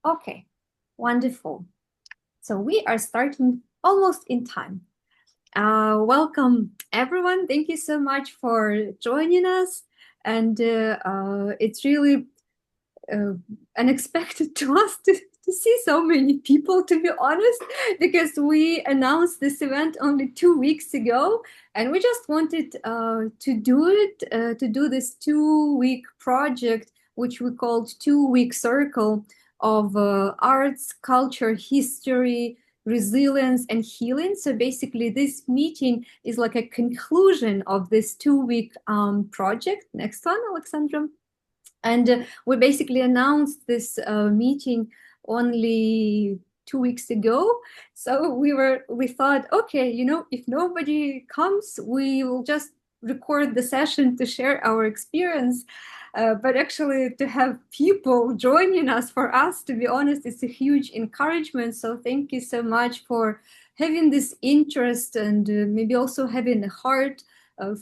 Okay, wonderful. So we are starting almost in time. Welcome, everyone. Thank you so much for joining us. And it's really uh, unexpected to us to see so many people, to be honest, because we announced this event only 2 weeks ago, and we just wanted to do this 2 week project, which we called 2 week circle of arts, culture, history, resilience, and healing. So basically, this meeting is like a conclusion of this 2 week project. Next one, Alexandra. And we basically announced this meeting only 2 weeks ago. So we thought, okay, if nobody comes, we will just record the session to share our experience. But actually, to have people joining us, for us, to be honest, it's a huge encouragement. So thank you so much for having this interest, and maybe also having a heart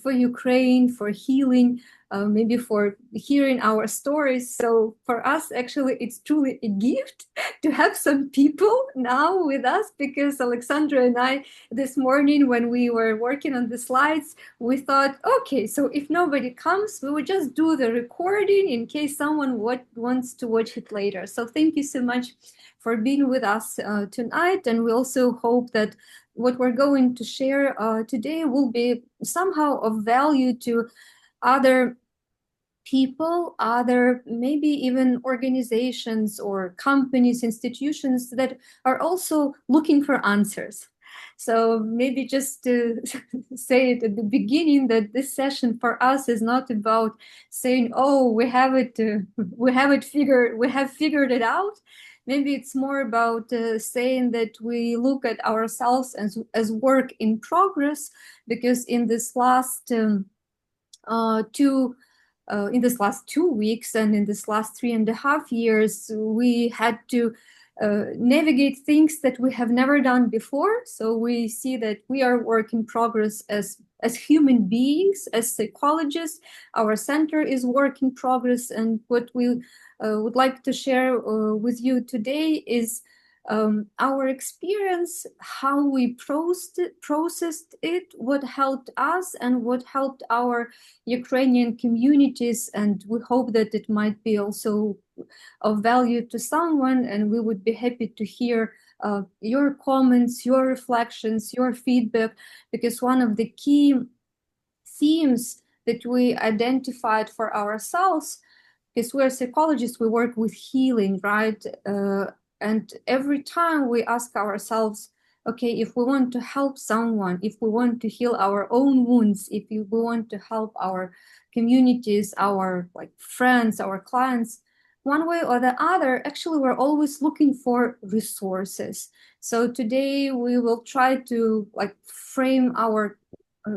for Ukraine, for healing, maybe for hearing our stories. So for us, actually, it's truly a gift to have some people now with us, because Alexandra and I, this morning when we were working on the slides, we thought, okay, so if nobody comes, we would just do the recording in case someone wants to watch it later. So thank you so much for being with us tonight. And we also hope that what we're going to share today will be somehow of value to other people, other maybe even organizations or companies, institutions that are also looking for answers. So maybe just to say it at the beginning that this session for us is not about saying, "Oh, we have figured it out." Maybe it's more about saying that we look at ourselves as work in progress, because in this last in this last 2 weeks and in this last 3.5 years, we had to navigate things that we have never done before. So we see that we are work in progress as human beings, as psychologists. Our center is work in progress, and what we would like to share with you today is our experience, how we processed it, what helped us, and what helped our Ukrainian communities. And we hope that it might be also of value to someone, and we would be happy to hear your comments, your reflections, your feedback, because one of the key themes that we identified for ourselves, because we're psychologists, we work with healing, right? And every time we ask ourselves, okay, if we want to help someone, if we want to heal our own wounds, if we want to help our communities, our friends, our clients, one way or the other, actually, we're always looking for resources. So today we will try to frame our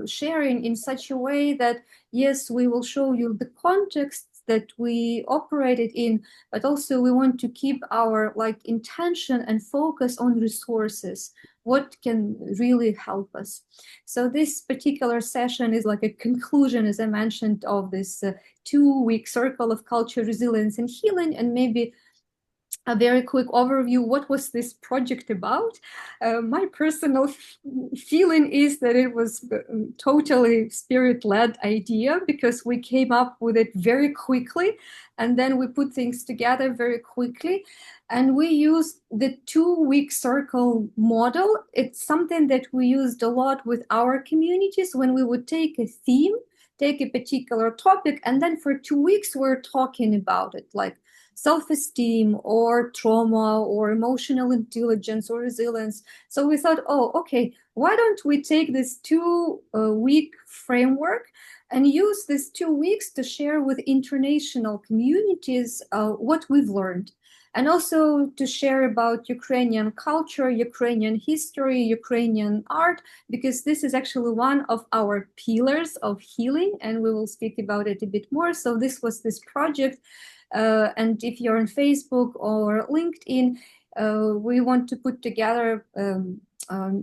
sharing in such a way that, yes, we will show you the context that we operated in, but also we want to keep our intention and focus on resources, what can really help us. So this particular session is like a conclusion, as I mentioned, of this 2 week circle of culture, resilience, and healing. And maybe a very quick overview, what was this project about? My personal feeling is that it was totally spirit-led idea, because we came up with it very quickly, and then we put things together very quickly, and we used the 2 week circle model. It's something that we used a lot with our communities when we would take a theme, take a particular topic, and then for 2 weeks we're talking about it, like self-esteem or trauma or emotional intelligence or resilience. So we thought, oh, okay, why don't we take this 2 week framework and use these 2 weeks to share with international communities what we've learned, and also to share about Ukrainian culture, Ukrainian history, Ukrainian art, because this is actually one of our pillars of healing, and we will speak about it a bit more. So this was this project. And if you're on Facebook or LinkedIn, we want to put together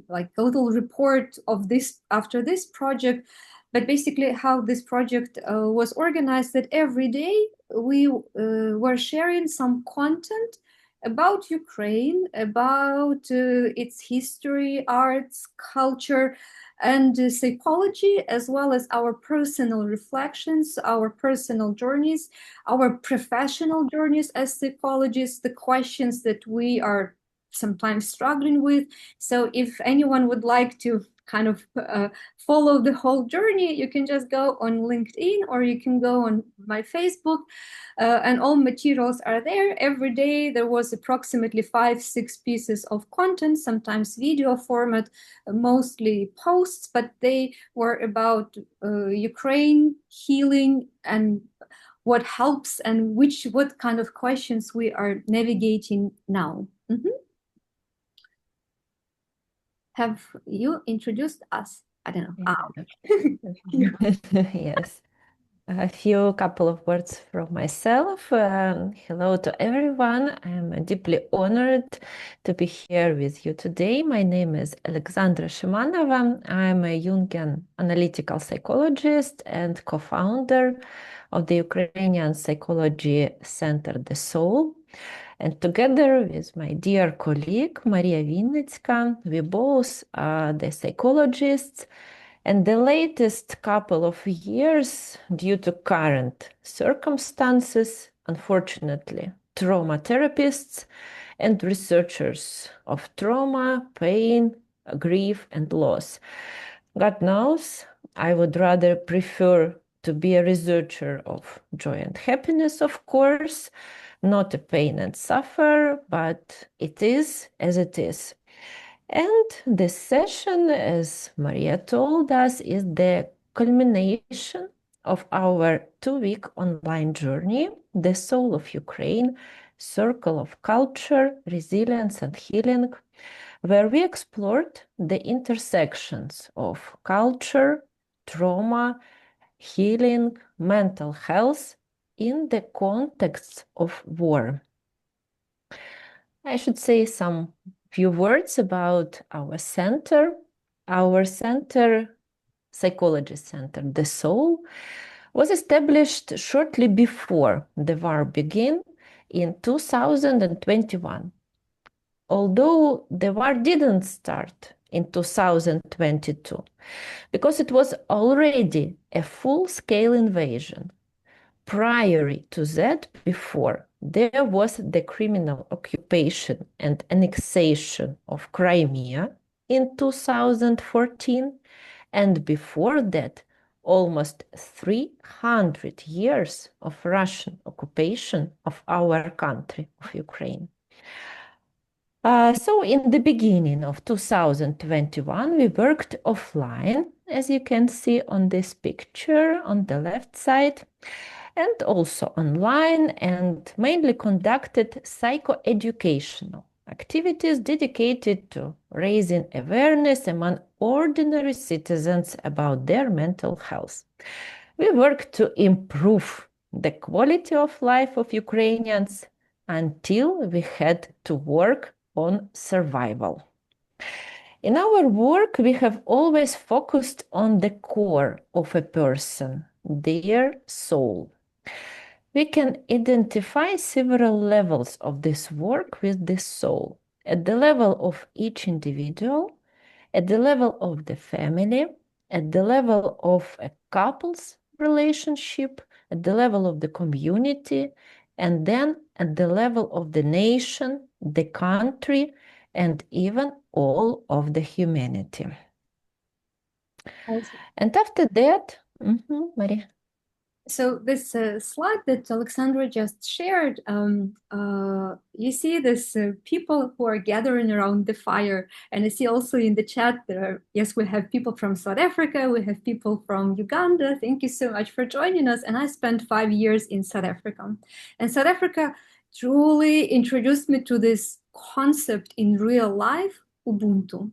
like a little report of this after this project. But basically how this project was organized, that every day we were sharing some content about Ukraine, about its history, arts, culture, and psychology, as well as our personal reflections, our personal journeys, our professional journeys as psychologists, the questions that we are sometimes struggling with. So if anyone would like to kind of follow the whole journey, you can just go on LinkedIn or you can go on my Facebook, and all materials are there. Every day there was approximately 5-6 pieces of content, sometimes video format, mostly posts, but they were about Ukraine, healing, and what helps, and what kind of questions we are navigating now. Have you introduced us? I don't know. Yes. A couple of words from myself. Hello to everyone. I'm deeply honored to be here with you today. My name is Alexandra Shimanova. I'm a Jungian analytical psychologist and co-founder of the Ukrainian Psychology Center, The Soul. And together with my dear colleague, Maria Vinnytska, we both are the psychologists. And the latest couple of years, due to current circumstances, unfortunately, trauma therapists and researchers of trauma, pain, grief, and loss. God knows, I would rather prefer to be a researcher of joy and happiness, of course, not a pain and suffer, but it is as it is. And this session, as Maria told us, is the culmination of our 2-week online journey, The Soul of Ukraine, Circle of Culture, Resilience and Healing, where we explored the intersections of culture, trauma, healing, mental health in the context of war. I should say some few words about our center. Our center, Psychology Center, The Soul, was established shortly before the war began in 2021. Although the war didn't start in 2022, because it was already a full-scale invasion. Prior to that, before, there was the criminal occupation and annexation of Crimea in 2014, and before that, almost 300 years of Russian occupation of our country, of Ukraine. So in the beginning of 2021, we worked offline, as you can see on this picture on the left side, and also online, and mainly conducted psychoeducational activities dedicated to raising awareness among ordinary citizens about their mental health. We worked to improve the quality of life of Ukrainians until we had to work on survival. In our work, we have always focused on the core of a person, their soul. We can identify several levels of this work with the soul. At the level of each individual, at the level of the family, at the level of a couple's relationship, at the level of the community, and then at the level of the nation, the country, and even all of the humanity. Also. And after that, Maria. So this slide that Alexandra just shared, you see this people who are gathering around the fire, and I see also in the chat there, yes, we have people from South Africa, we have people from Uganda. Thank you so much for joining us. And I spent 5 years in South Africa, and South Africa truly introduced me to this concept in real life, Ubuntu.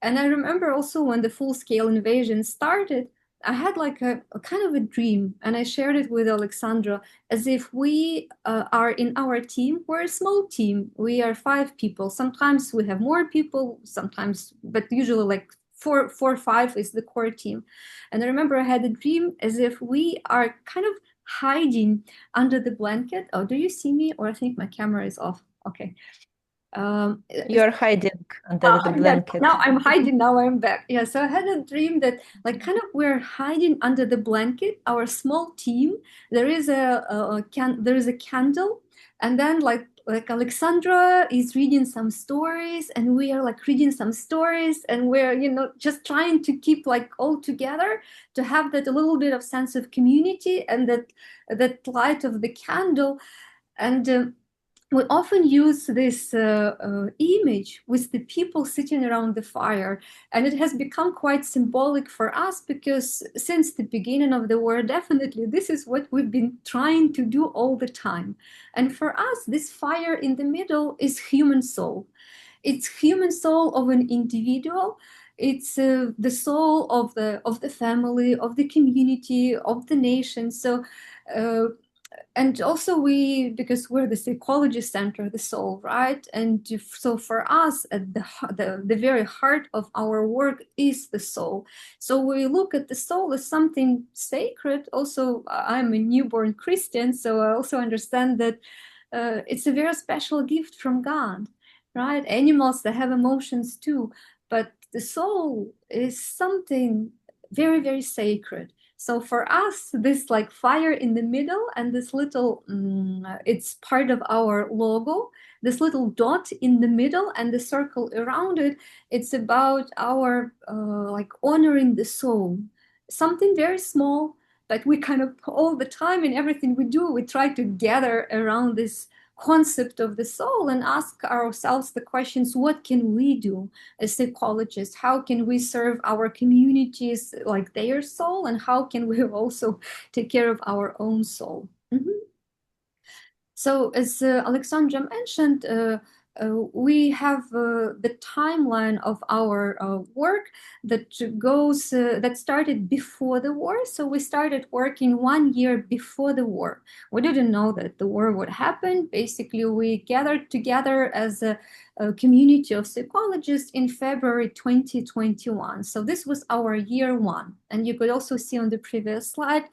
And I remember also when the full-scale invasion started, I had like a kind of a dream, and I shared it with Alexandra, as if we are in our team. We're a small team. We are 5 people. Sometimes we have more people, sometimes, but usually like four or five is the core team. And I remember I had a dream as if we are kind of hiding under the blanket. Oh, do you see me? Or I think my camera is off. Okay. Um, You're hiding under the yeah, blanket. now I'm hiding, now I'm back. Yeah, so I had a dream that like kind of we're hiding under the blanket, our small team. There is there is a candle, and then like Alexandra is reading some stories, and we are like reading some stories, and we're just trying to keep like all together, to have that a little bit of sense of community and that light of the candle. And we often use this image with the people sitting around the fire, and it has become quite symbolic for us because since the beginning of the war, definitely this is what we've been trying to do all the time. And for us, this fire in the middle is human soul. It's human soul of an individual. It's the soul of the family, of the community, of the nation. So uh, and also we, because we're the psychology center, the soul, right? And so for us, at the very heart of our work is the soul. So we look at the soul as something sacred. Also, I'm a newborn Christian, so I also understand that it's a very special gift from God, right? Animals, they have emotions too, but the soul is something very, very sacred. So for us, this like fire in the middle and this little, it's part of our logo, this little dot in the middle and the circle around it, it's about our like honoring the soul. Something very small, but we kind of all the time in everything we do, we try to gather around this concept of the soul and ask ourselves the questions, what can we do as psychologists? How can we serve our communities like their soul? And how can we also take care of our own soul? Mhm. So as Alexandra mentioned, we have the timeline of our work that goes that started before the war. So we started working 1 year before the war. We didn't know that the war would happen. Basically, we gathered together as a community of psychologists in February 2021. So this was our year one. And you could also see on the previous slide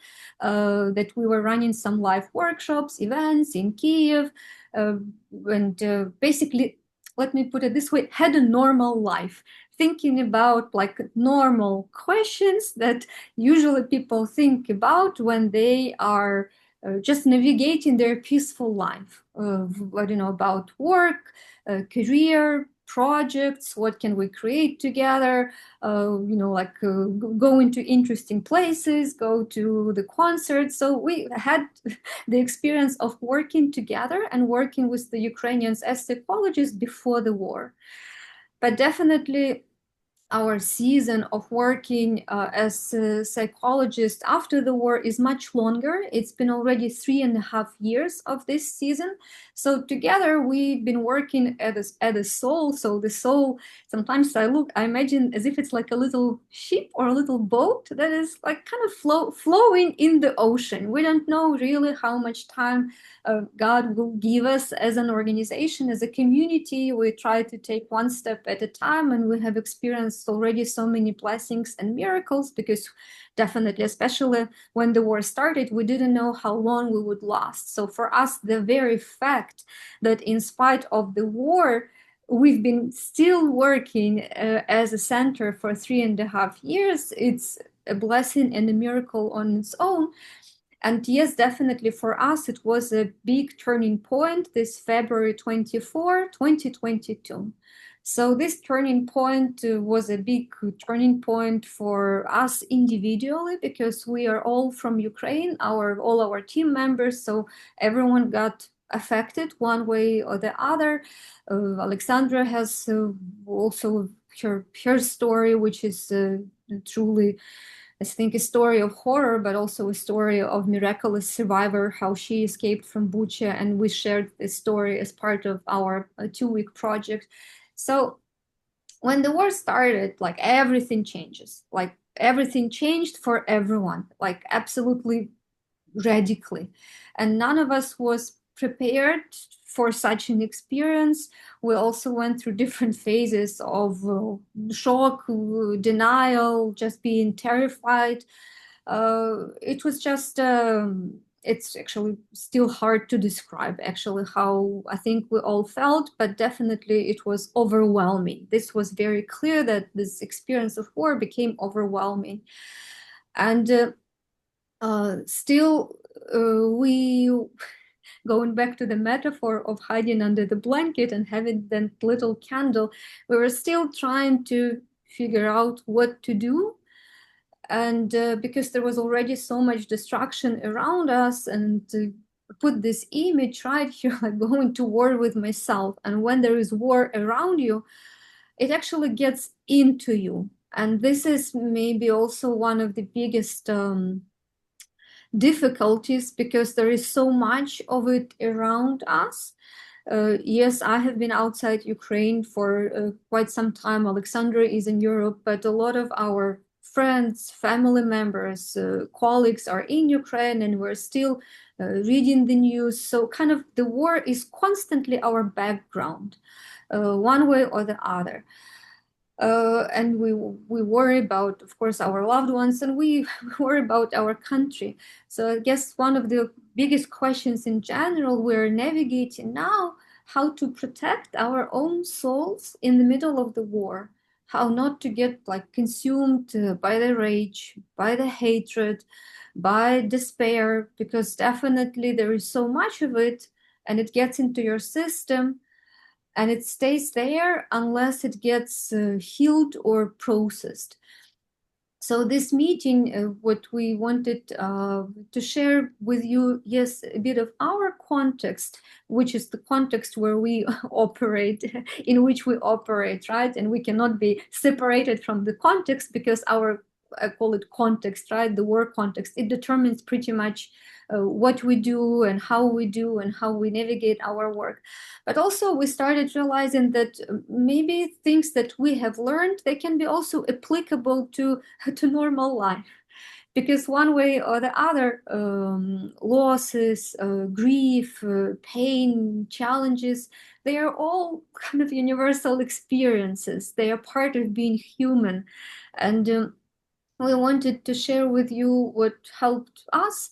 that we were running some live workshops, events in Kiev, and basically, let me put it this way, had a normal life, thinking about like normal questions that usually people think about when they are just navigating their peaceful life. I don't know, about work, career, projects, what can we create together, like go into interesting places, go to the concerts. So we had the experience of working together and working with the Ukrainians as psychologists before the war. But definitely our season of working as a psychologist after the war is much longer. It's been already 3.5 years of this season. So together we've been working at a soul. So the soul, sometimes I imagine as if it's like a little ship or a little boat that is like kind of flowing in the ocean. We don't know really how much time God will give us as an organization, as a community. We try to take one step at a time, and we have experienced already so many blessings and miracles because definitely, especially when the war started, we didn't know how long we would last. So for us, the very fact that in spite of the war, we've been still working as a center for 3.5 years, it's a blessing and a miracle on its own. And yes, definitely for us, it was a big turning point, this February 24, 2022. So this turning point was a big turning point for us individually because we are all from Ukraine, all our team members. So everyone got affected one way or the other. Alexandra has also her story, which is truly, I think, a story of horror, but also a story of miraculous survivor, how she escaped from Bucha, and we shared this story as part of our 2-week project. So when the war started, like everything changes, like everything changed for everyone, like absolutely radically. And none of us was prepared for such an experience. We also went through different phases of shock, denial, just being terrified. It was just it's actually still hard to describe actually how I think we all felt, but definitely it was overwhelming. This was very clear that this experience of war became overwhelming. And still, we, going back to the metaphor of hiding under the blanket and having that little candle, we were still trying to figure out what to do. And because there was already so much destruction around us, and to put this image right here, like going to war with myself. And when there is war around you, it actually gets into you. And this is maybe also one of the biggest difficulties, because there is so much of it around us. Yes, I have been outside Ukraine for quite some time. Alexandra is in Europe, but a lot of our friends, family members, colleagues are in Ukraine, and we're still reading the news. So kind of the war is constantly our background, one way or the other. And we worry about, of course, our loved ones, and we worry about our country. So I guess one of the biggest questions in general we're navigating now, how to protect our own souls in the middle of the war, how not to get like consumed by the rage, by the hatred, by despair, because definitely there is so much of it, and it gets into your system, and it stays there unless it gets healed or processed. So this meeting, what we wanted to share with you, yes, a bit of our context, which is the context where we operate, in which we operate, right? And we cannot be separated from the context, because our, I call it context, right? The work context, it determines pretty much what we do and how we do and how we navigate our work. But also we started realizing that maybe things that we have learned, they can be also applicable to normal life. Because one way or the other, losses, grief, pain, challenges, they are all kind of universal experiences. They are part of being human. And we wanted to share with you what helped us.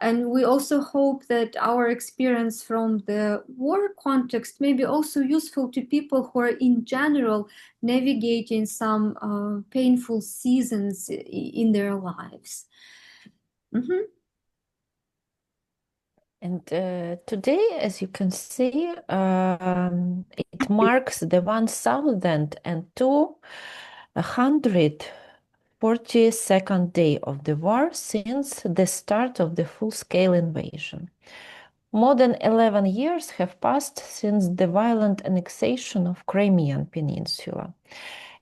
And we also hope that our experience from the war context may be also useful to people who are in general navigating some painful seasons in their lives. Mm-hmm. And today, as you can see, it marks the 1,242nd day of the war since the start of the full-scale invasion. More than 11 years have passed since the violent annexation of Crimean Peninsula.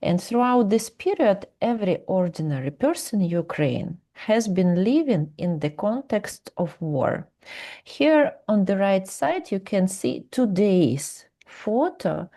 And throughout this period, every ordinary person in Ukraine has been living in the context of war. Here on the right side, you can see today's photo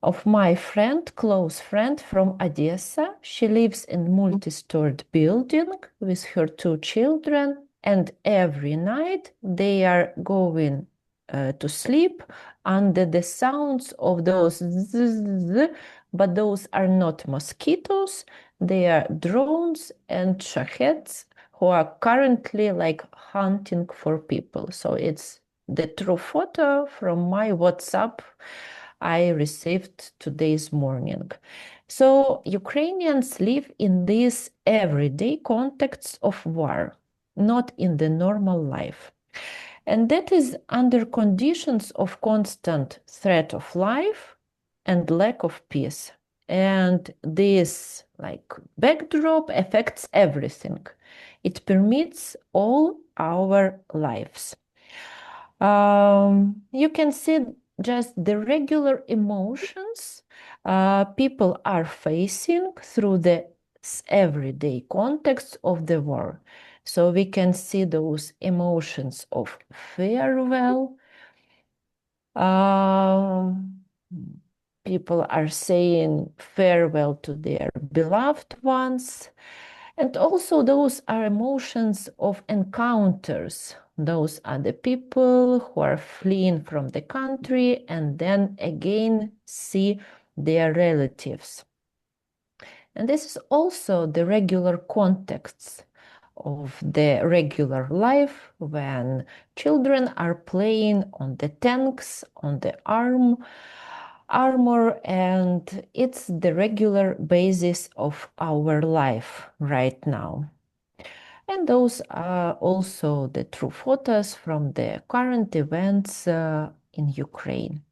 of my friend, close friend from Odessa. She lives in multi-storied building with her 2 children, and every night they are going to sleep under the sounds of those zzz, but those are not mosquitoes, they are drones and shaheds who are currently like hunting for people. So it's the true photo from my WhatsApp I received today's morning. So Ukrainians live in these everyday contexts of war, not in the normal life. And that is under conditions of constant threat of life and lack of peace. And this like backdrop affects everything. It permeates all our lives. You can see just the regular emotions people are facing through the everyday context of the war. So we can see those emotions of farewell. People are saying farewell to their beloved ones. And also those are emotions of encounters. Those are the people who are fleeing from the country and then again see their relatives. And this is also the regular context of the regular life when children are playing on the tanks, on the armor, and it's the regular basis of our life right now. And those are also the true photos from the current events in Ukraine.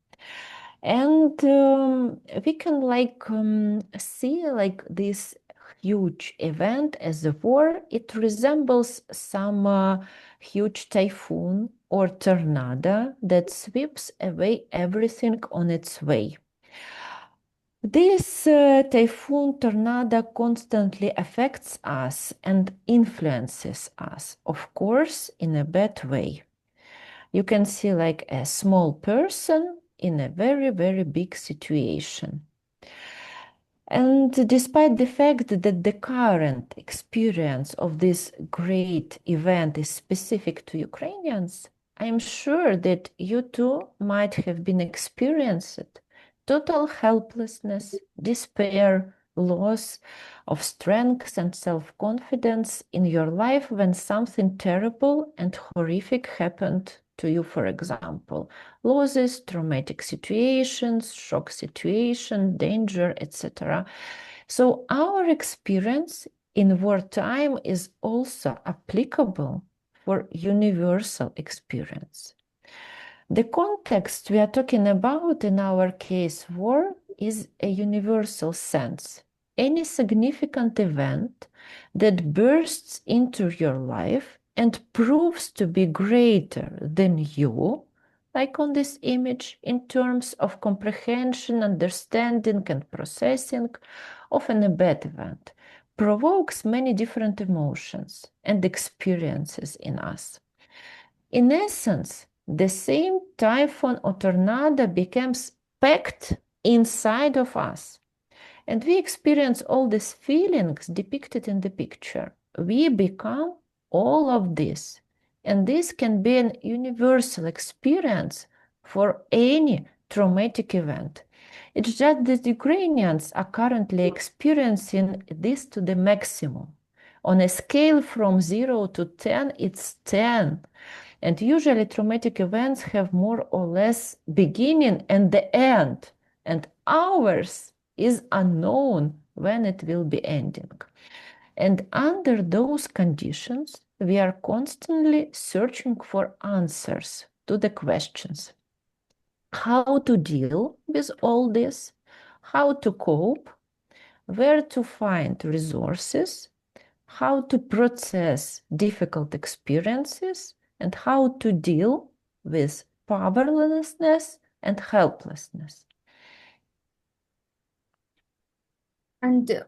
And we can see this huge event as a war. It resembles some huge typhoon or tornado that sweeps away everything on its way. This typhoon tornado constantly affects us and influences us, of course, in a bad way. You can see like a small person in a very, very big situation. And despite the fact that the current experience of this great event is specific to Ukrainians, I'm sure that you too might have been experienced total helplessness, despair, loss of strength and self-confidence in your life when something terrible and horrific happened to you, for example, losses, traumatic situations, shock situation, danger, etc. So our experience in wartime is also applicable for universal experience. The context we are talking about in our case, war, is a universal sense. Any significant event that bursts into your life and proves to be greater than you, like on this image, in terms of comprehension, understanding, and processing, often a bad event, provokes many different emotions and experiences in us. In essence, the same typhoon or tornado becomes packed inside of us. And we experience all these feelings depicted in the picture. We become all of this. And this can be an universal experience for any traumatic event. It's just that Ukrainians are currently experiencing this to the maximum. On a scale from 0 to 10, it's 10. And usually traumatic events have more or less beginning and the end. And ours is unknown when it will be ending. And under those conditions, we are constantly searching for answers to the questions. How to deal with all this, how to cope, where to find resources, how to process difficult experiences, and how to deal with powerlessness and helplessness. And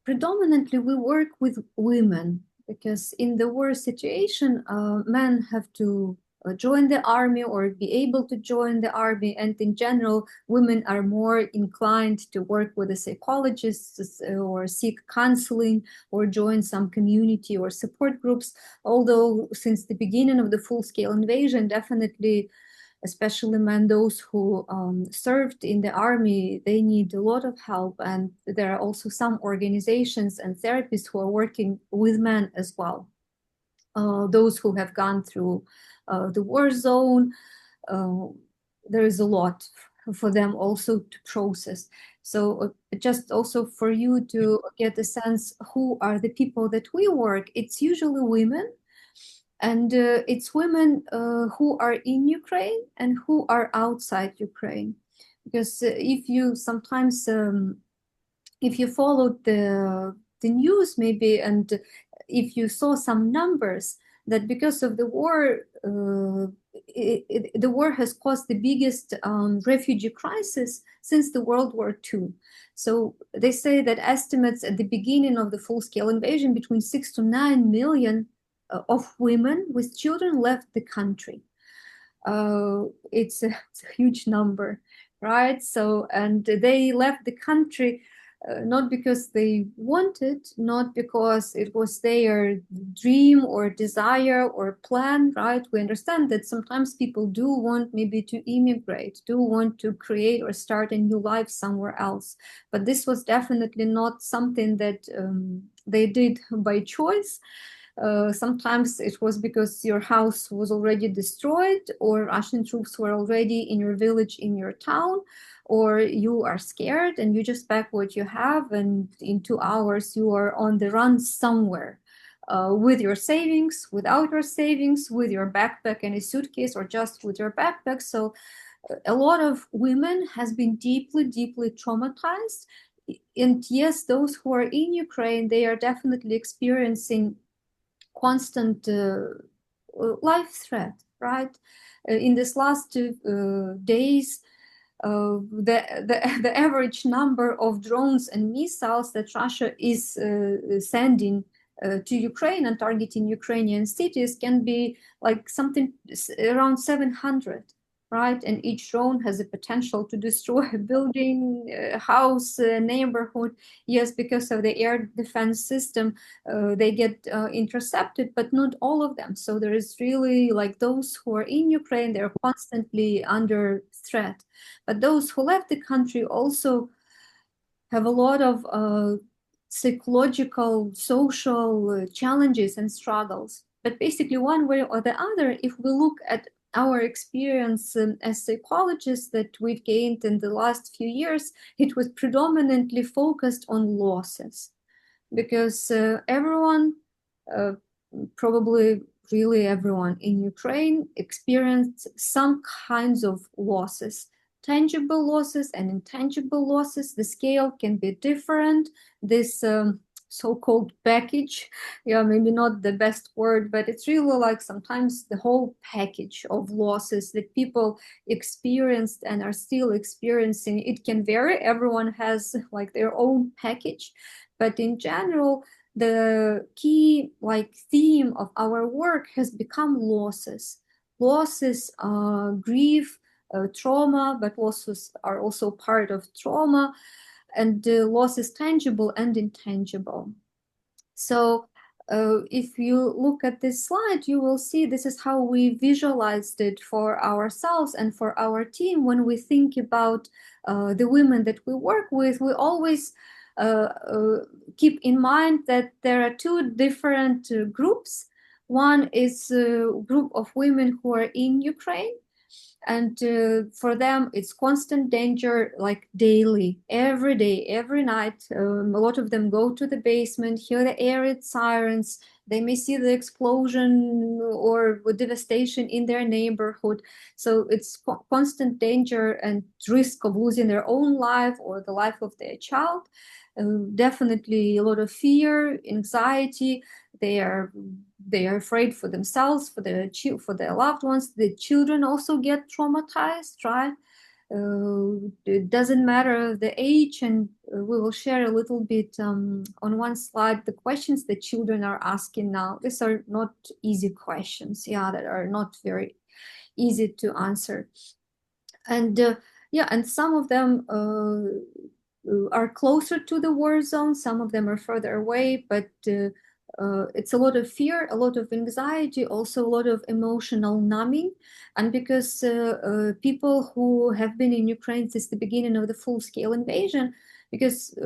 predominantly we work with women because in the war situation, men have to join the army or be able to join the army. And in general, women are more inclined to work with a psychologist or seek counseling or join some community or support groups. Although since the beginning of the full-scale invasion, definitely especially men, those who served in the army, they need a lot of help. And there are also some organizations and therapists who are working with men as well. Those who have gone through the war zone, there is a lot for them also to process. So just also for you to get a sense who are the people that we work, it's usually women. And it's women who are in Ukraine and who are outside Ukraine. Because if you sometimes, if you followed the news maybe, and if you saw some numbers that because of the war, the war has caused the biggest refugee crisis since the World War II. So they say that estimates at the beginning of the full-scale invasion between 6 to 9 million of women with children left the country. It's a huge number, right? So, and they left the country not because they wanted, not because it was their dream or desire or plan, right? We understand that sometimes people do want maybe to immigrate, do want to create or start a new life somewhere else. But this was definitely not something that they did by choice. Sometimes it was because your house was already destroyed, or Russian troops were already in your village, in your town, or you are scared and you just pack what you have, and in 2 hours you are on the run somewhere. With your savings, without your savings, with your backpack and a suitcase, or just with your backpack. So a lot of women has been deeply, deeply traumatized. And yes, those who are in Ukraine, they are definitely experiencing constant life threat, right? In this last days, the average number of drones and missiles that Russia is sending to Ukraine and targeting Ukrainian cities can be like something around 700, right? And each drone has a potential to destroy a building, a house, a neighborhood. Yes, because of the air defense system, they get intercepted, but not all of them. So there is really like those who are in Ukraine, they're constantly under threat. But those who left the country also have a lot of psychological, social challenges and struggles. But basically, one way or the other, if we look at our experience as psychologists that we've gained in the last few years, it was predominantly focused on losses, because everyone, uh, probably really everyone in Ukraine, experienced some kinds of losses, tangible losses and intangible losses. The scale can be different. This so-called package, yeah, maybe not the best word, but it's really like sometimes the whole package of losses that people experienced and are still experiencing. It can vary. Everyone has like their own package, but in general, the key like theme of our work has become losses. Losses, grief, trauma, but losses are also part of trauma, and losses tangible and intangible. So if you look at this slide, you will see this is how we visualized it for ourselves and for our team. When we think about the women that we work with, we always keep in mind that there are two different groups. One is a group of women who are in Ukraine, and for them it's constant danger, like daily, every day, every night. A lot of them go to the basement, hear the air sirens, they may see the explosion or devastation in their neighborhood. So it's constant danger and risk of losing their own life or the life of their child. Definitely a lot of fear, anxiety. They are afraid for themselves, for their loved ones. The children also get traumatized, right? It doesn't matter the age, and we will share a little bit on one slide the questions that children are asking now. These are not easy questions, yeah, that are not very easy to answer. And yeah, and some of them are closer to the war zone, some of them are further away, but it's a lot of fear, a lot of anxiety, also a lot of emotional numbing. And because people who have been in Ukraine since the beginning of the full-scale invasion, because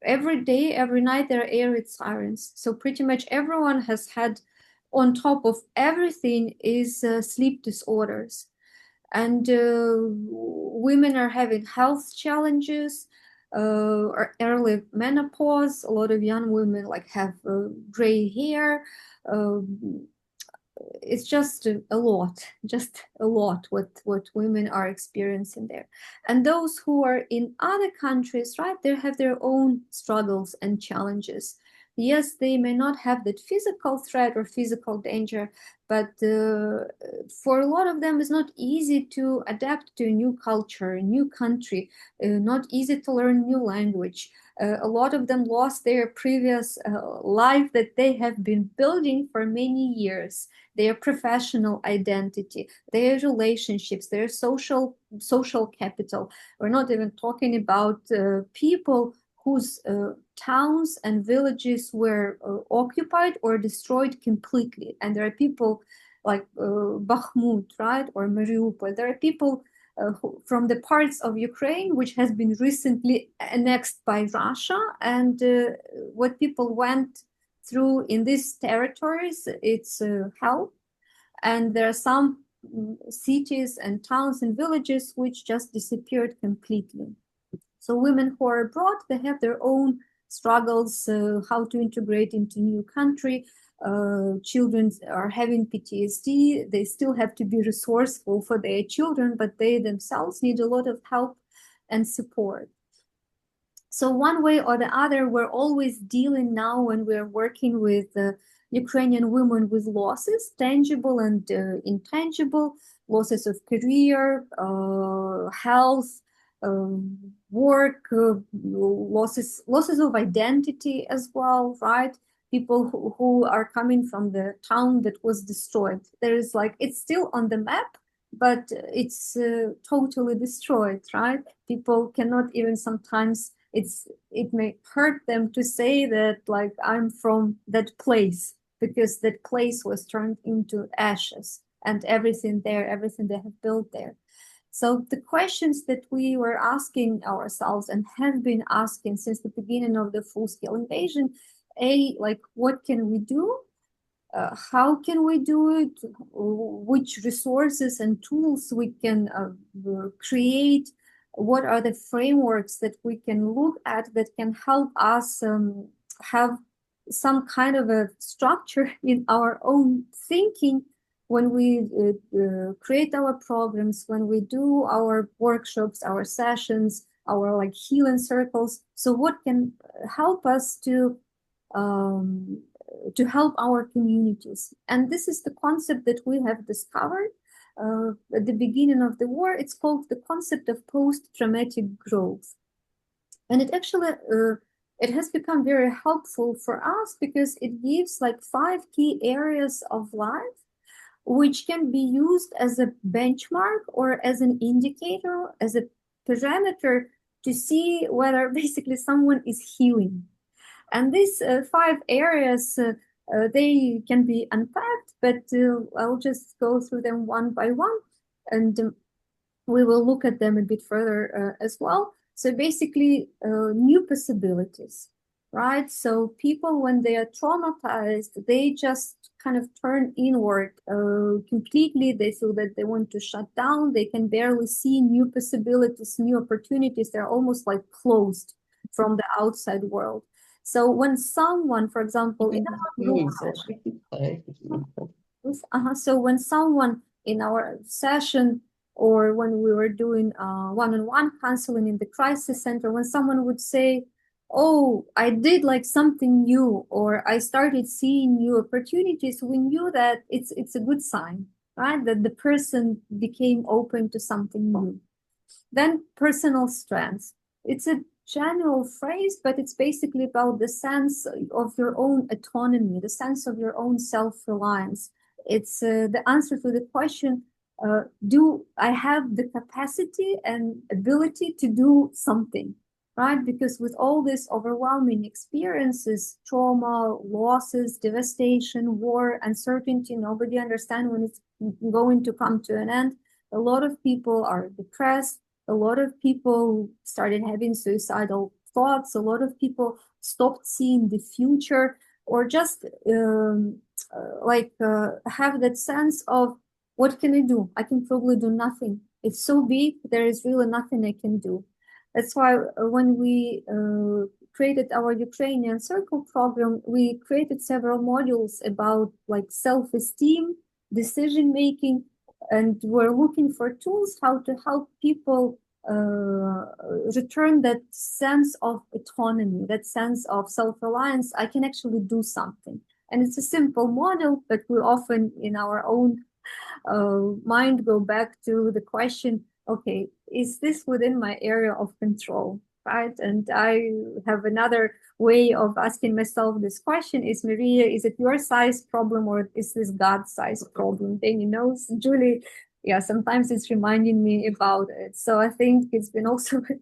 every day, every night, there are air raid sirens. So pretty much everyone has had, on top of everything, is sleep disorders. And women are having health challenges, early menopause. A lot of young women like have gray hair. It's just a lot what women are experiencing there. And those who are in other countries, right, they have their own struggles and challenges. Yes, they may not have that physical threat or physical danger, but for a lot of them, it's not easy to adapt to a new culture, a new country, not easy to learn new language. A lot of them lost their previous life that they have been building for many years, their professional identity, their relationships, their social capital. We're not even talking about people whose towns and villages were occupied or destroyed completely. And there are people like Bakhmut, right, or Mariupol. There are people from the parts of Ukraine which has been recently annexed by Russia, and what people went through in these territories, it's help. And there are some cities and towns and villages which just disappeared completely. So women who are abroad, they have their own struggles, how to integrate into new country. Children are having PTSD. They still have to be resourceful for their children, but they themselves need a lot of help and support. So one way or the other, we're always dealing now when we're working with Ukrainian women with losses, tangible and intangible, losses of career, health, work, losses of identity as well, right? People who are coming from the town that was destroyed. There is like, it's still on the map, but it's totally destroyed, right? People cannot even sometimes, it may hurt them to say that like I'm from that place, because that place was turned into ashes and everything there, everything they have built there. So the questions that we were asking ourselves and have been asking since the beginning of the full-scale invasion, like what can we do? How can we do it? Which resources and tools we can create? What are the frameworks that we can look at that can help us have some kind of a structure in our own thinking when we create our programs, when we do our workshops, our sessions, our like healing circles? So what can help us um, to help our communities? And this is the concept that we have discovered at the beginning of the war. It's called the concept of post-traumatic growth. And it actually, it has become very helpful for us because it gives like 5 key areas of life which can be used as a benchmark or as an indicator, as a parameter to see whether basically someone is healing. And these 5 areas, they can be unpacked, but I'll just go through them one by one, and we will look at them a bit further as well. So basically, new possibilities, right? So people, when they are traumatized, they just kind of turn inward completely. They feel that they want to shut down. They can barely see new possibilities, new opportunities. They're almost like closed from the outside world. So when someone, for example, in our group so when someone in our session or when we were doing one-on-one counseling in the crisis center, when someone would say, oh, I did like something new, or I started seeing new opportunities, we knew that it's a good sign, right? That the person became open to something new. Then personal strengths. It's a general phrase, but it's basically about the sense of your own autonomy, the sense of your own self-reliance. It's the answer to the question, do I have the capacity and ability to do something, right? Because with all these overwhelming experiences, trauma, losses, devastation, war, uncertainty, nobody understands when it's going to come to an end. A lot of people are depressed. A lot of people started having suicidal thoughts. A lot of people stopped seeing the future, or just have that sense of, what can I do? I can probably do nothing. It's so big, there is really nothing I can do. That's why when we created our Ukrainian Circle program, we created several modules about like self-esteem, decision-making, and we're looking for tools how to help people return that sense of autonomy, that sense of self-reliance. I can actually do something. And it's a simple model, but we often in our own mind go back to the question, okay, is this within my area of control, right? And I have another way of asking myself this question, is Maria, is it your size problem or is this God's size problem? Then, you know, Julie, yeah, sometimes it's reminding me about it. So I think it's been also a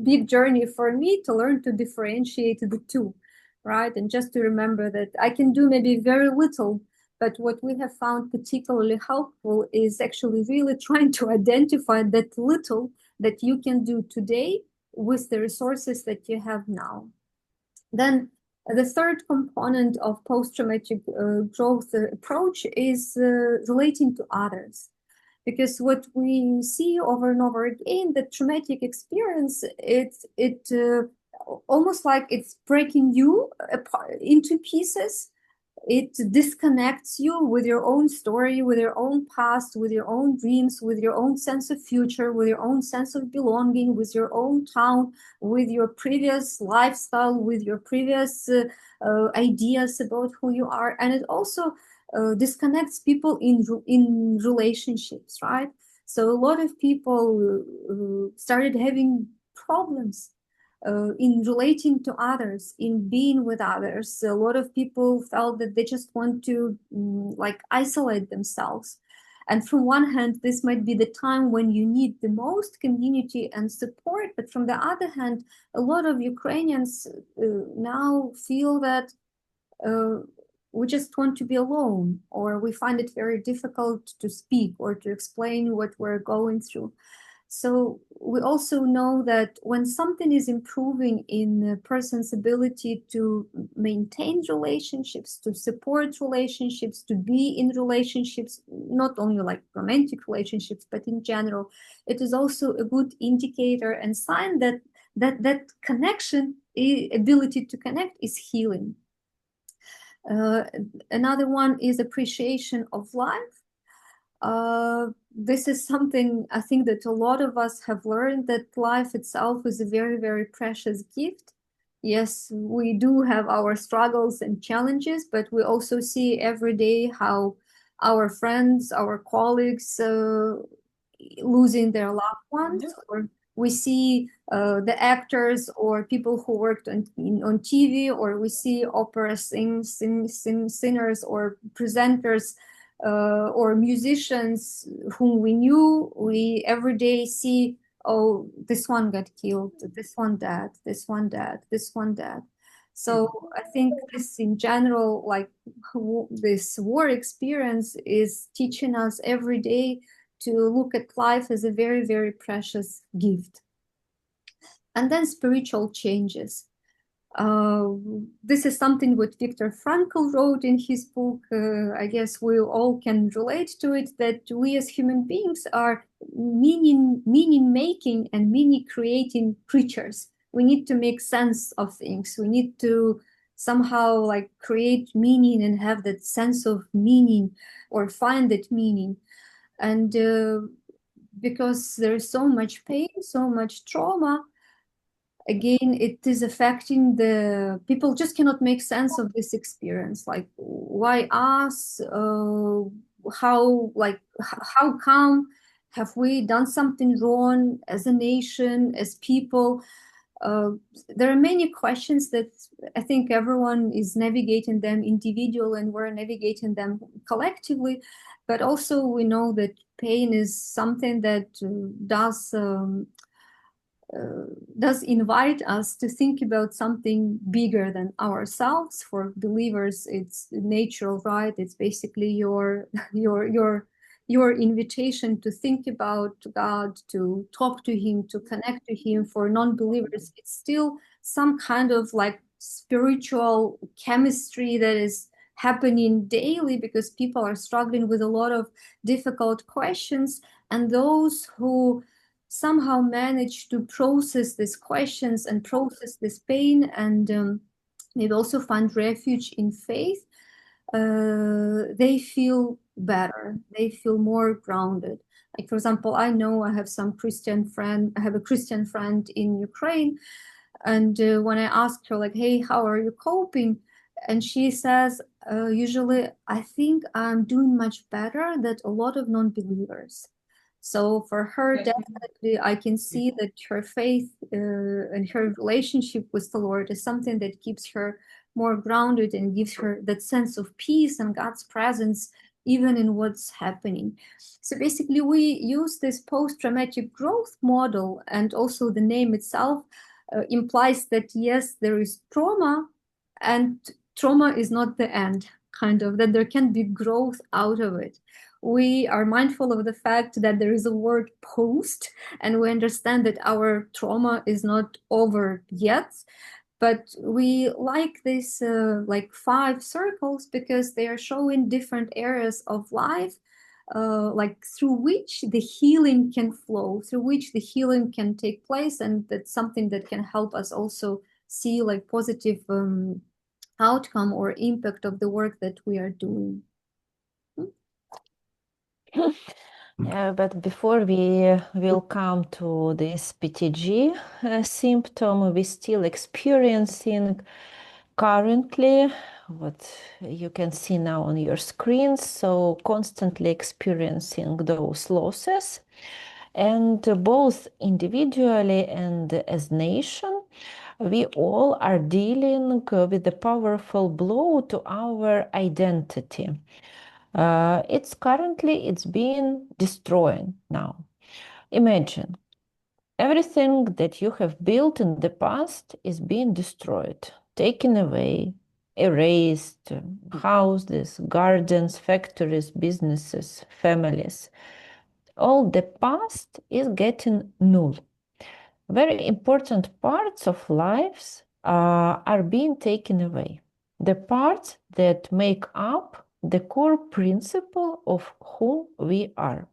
big journey for me to learn to differentiate the two, right? And just to remember that I can do maybe very little, but what we have found particularly helpful is actually really trying to identify that little that you can do today with the resources that you have now. Then The third component of post-traumatic growth approach is relating to others. Because what we see over and over again, the traumatic experience, it almost like it's breaking you apart into pieces. It disconnects you with your own story, with your own past, with your own dreams, with your own sense of future, with your own sense of belonging, with your own town, with your previous lifestyle, with your previous ideas about who you are. And it also disconnects people in relationships, right? So a lot of people started having problems in relating to others, in being with others. A lot of people felt that they just want to like isolate themselves. And from one hand, this might be the time when you need the most community and support. But from the other hand, a lot of Ukrainians now feel that uh, we just want to be alone, or we find it very difficult to speak or to explain what we're going through. So we also know that when something is improving in a person's ability to maintain relationships, to support relationships, to be in relationships, not only like romantic relationships, but in general, it is also a good indicator and sign that that connection, ability to connect, is healing. Uh, Another one is appreciation of life. This is something I think that a lot of us have learned, that life itself is a very, very precious gift. Yes, we do have our struggles and challenges, but we also see every day how our friends, our colleagues losing their loved ones, or we see the actors or people who worked on TV, or we see opera singers or presenters or musicians whom we knew. We every day see, oh, this one got killed, this one dead, this one dead, this one dead. So I think this in general, like this war experience is teaching us every day to look at life as a very, very precious gift. And then spiritual changes. Uh, this is something what Viktor Frankl wrote in his book. I guess we all can relate to it, that we as human beings are meaning making and meaning creating creatures. We need to make sense of things. We need to somehow like create meaning and have that sense of meaning, or find that meaning. And because there is so much pain, so much trauma, again, it is affecting the people, just cannot make sense of this experience. Like, why us? How come? Have we done something wrong as a nation, as people? Uh, there are many questions that I think everyone is navigating them individually, and we're navigating them collectively. But also, we know that pain is something that does invite us to think about something bigger than ourselves. For believers, it's natural, right? It's basically your invitation to think about God, to talk to Him, to connect to Him. For non-believers, it's still some kind of like spiritual chemistry that is happening daily, because people are struggling with a lot of difficult questions. And those who somehow manage to process these questions and process this pain, and maybe also find refuge in faith, they feel better, they feel more grounded. Like, for example, I know I have a Christian friend in Ukraine, and when I ask her, like, hey, how are you coping? And she says, usually I think I'm doing much better than a lot of non-believers. So for her, definitely, I can see that her faith and her relationship with the Lord is something that keeps her more grounded and gives her that sense of peace and God's presence, even in what's happening. So basically, we use this post-traumatic growth model, and also the name itself implies that, yes, there is trauma, and trauma is not the end, kind of, that there can be growth out of it. We are mindful of the fact that there is a word post, and we understand that our trauma is not over yet. But we like this like 5 circles because they are showing different areas of life, like through which the healing can flow, through which the healing can take place, and that's something that can help us also see like positive outcome or impact of the work that we are doing. But before we will come to this PTG symptom, we still experiencing currently what you can see now on your screens. So constantly experiencing those losses, and both individually and as nation, we all are dealing with the powerful blow to our identity. It's being destroyed now. Imagine everything that you have built in the past is being destroyed, taken away, erased, houses, gardens, factories, businesses, families. All the past is getting null. Very important parts of lives are being taken away. The parts that make up the core principle of who we are.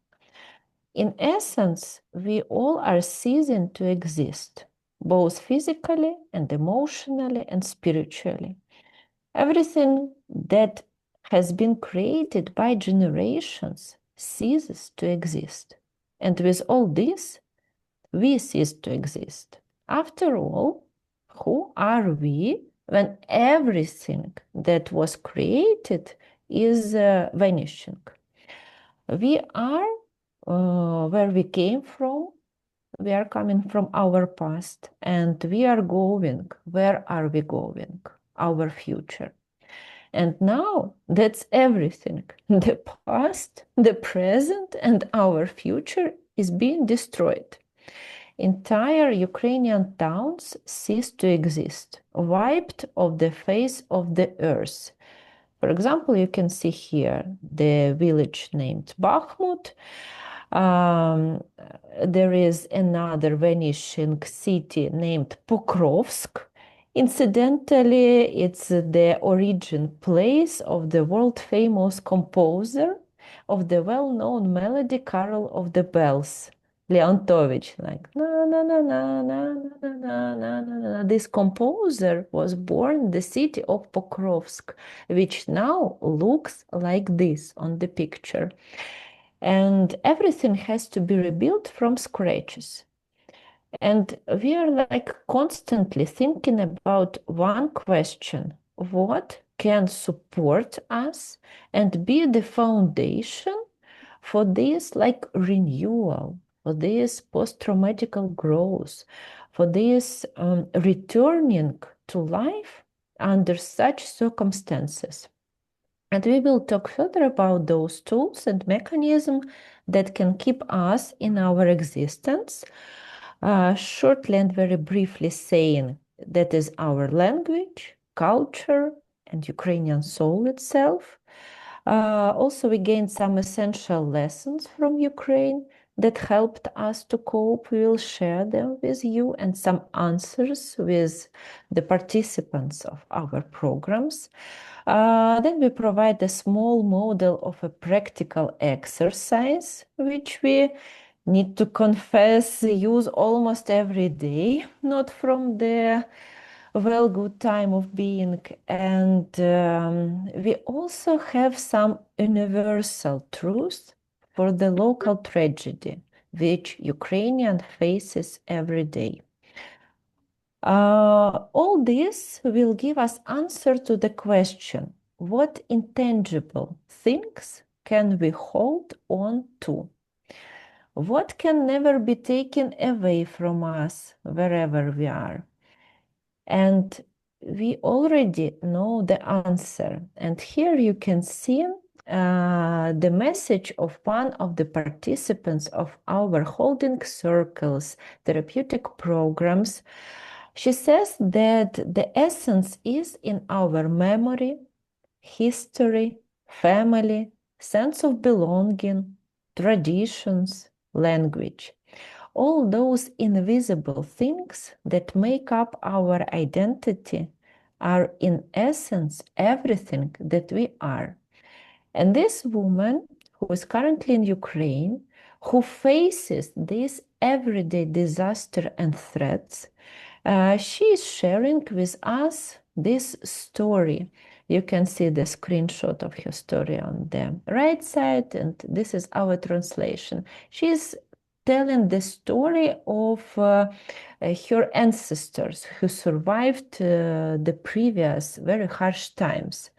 In essence, we all are ceasing to exist, both physically and emotionally and spiritually. Everything that has been created by generations ceases to exist. And with all this, we cease to exist. After all, who are we when everything that was created is vanishing? We are where we came from. We are coming from our past, and we are going. Where are we going? Our future. And now that's everything. The past, the present, and our future is being destroyed. Entire Ukrainian towns cease to exist, wiped off the face of the earth. For example, you can see here the village named Bakhmut. There is another vanishing city named Pokrovsk. Incidentally, it's the origin place of the world-famous composer of the well-known melody Carol of the Bells, Leontovich, like na na na na na na na na na na. This composer was born in the city of Pokrovsk, which now looks like this on the picture. And everything has to be rebuilt from scratches. And we are like constantly thinking about one question: what can support us and be the foundation for this like renewal, for this post-traumatic growth, for this returning to life under such circumstances. And we will talk further about those tools and mechanisms that can keep us in our existence. Shortly and very briefly saying that is our language, culture, and Ukrainian soul itself. Also, we gained some essential lessons from Ukraine that helped us to cope. We will share them with you, and some answers with the participants of our programs. Then we provide a small model of a practical exercise, which we need to confess use almost every day, not from the well good time of being. And we also have some universal truths for the local tragedy which Ukrainian faces every day. All this will give us answer to the question: what intangible things can we hold on to? What can never be taken away from us wherever we are? And we already know the answer. And here you can see the message of one of the participants of our holding circles, therapeutic programs. She says that the essence is in our memory, history, family, sense of belonging, traditions, language. all those invisible things that make up our identity are in essence everything that we are. And this woman, who is currently in Ukraine, who faces this everyday disaster and threats, she is sharing with us this story. You can see the screenshot of her story on the right side, and this is our translation. She is telling the story of her ancestors who survived the previous very harsh times.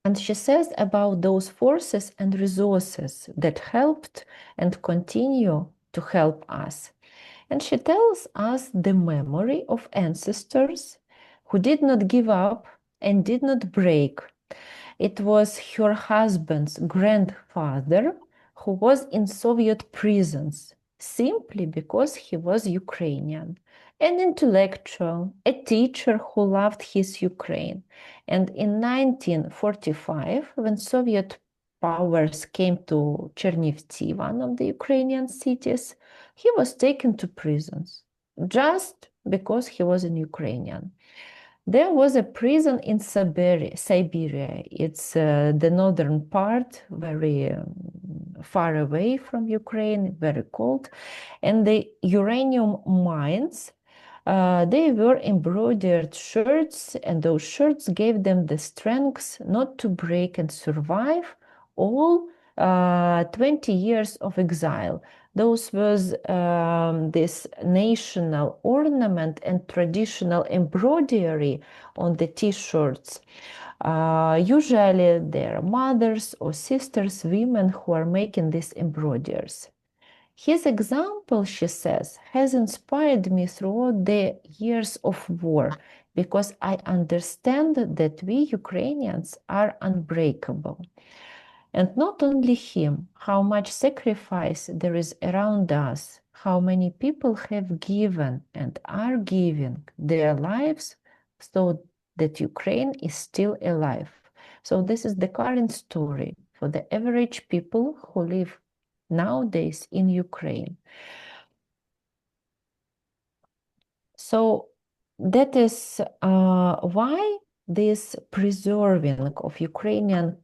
And she says about those forces and resources that helped and continue to help us. And she tells us the memory of ancestors who did not give up and did not break. It was her husband's grandfather who was in Soviet prisons simply because he was Ukrainian, an intellectual, a teacher who loved his Ukraine. And in 1945, when Soviet powers came to Chernivtsi, one of the Ukrainian cities, he was taken to prisons just because he was an Ukrainian. There was a prison in Siberia. It's the northern part, very far away from Ukraine, very cold. And the uranium mines, they were embroidered shirts, and those shirts gave them the strength not to break and survive all 20 years of exile. Those was this national ornament and traditional embroidery on the t-shirts. Usually there are mothers or sisters, women who are making these embroideries. His example, she says, has inspired me throughout the years of war because I understand that we Ukrainians are unbreakable. And not only him, how much sacrifice there is around us, how many people have given and are giving their lives so that Ukraine is still alive. So this is the current story for the average people who live nowadays in Ukraine. So that is why this preserving of Ukrainian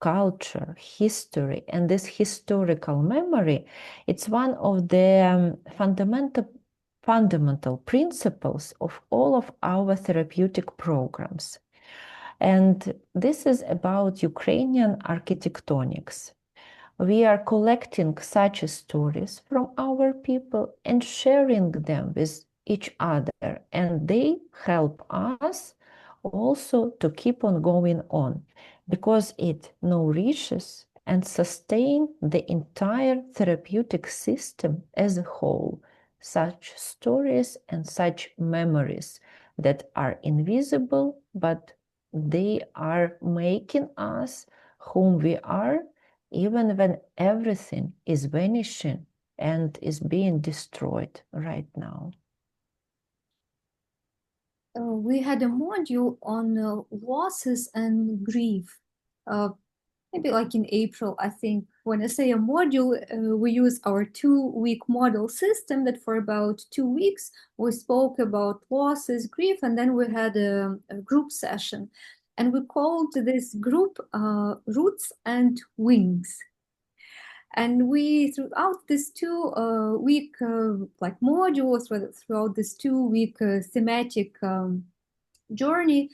culture, history, and this historical memory, it's one of the fundamental principles of all of our therapeutic programs. And this is about Ukrainian architectonics. We are collecting such stories from our people and sharing them with each other, and they help us also to keep on going on because it nourishes and sustains the entire therapeutic system as a whole. Such stories and such memories that are invisible, but they are making us whom we are, even when everything is vanishing and is being destroyed right now. We had a module on losses and grief, maybe like in April, I think. When I say a module, we use our 2-week model system that for about 2 weeks, we spoke about losses, grief, and then we had a group session. And we called this group Roots and Wings. And we, throughout this 2-week like modules, throughout this 2-week thematic journey,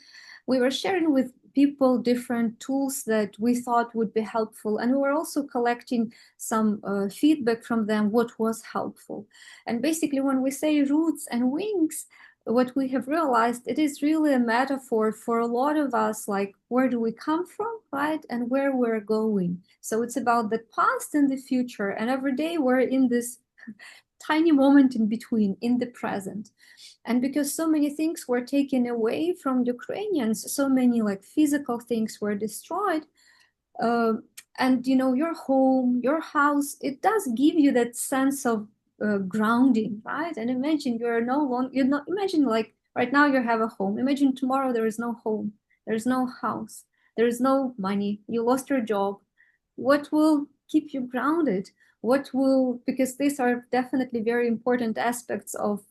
we were sharing with people different tools that we thought would be helpful. And we were also collecting some feedback from them, what was helpful. And basically, when we say roots and wings, what we have realized, it is really a metaphor for a lot of us, like where do we come from, right? And where we're going. So it's about the past and the future. And every day we're in this tiny moment in between, in the present. And because so many things were taken away from Ukrainians, so many like physical things were destroyed, and you know, your home, your house, it does give you that sense of grounding, right? And imagine you're no longer, you're not, imagine like right now you have a home. Imagine tomorrow there is no home, there's no house, there is no money, you lost your job. What will keep you grounded? Because these are definitely very important aspects of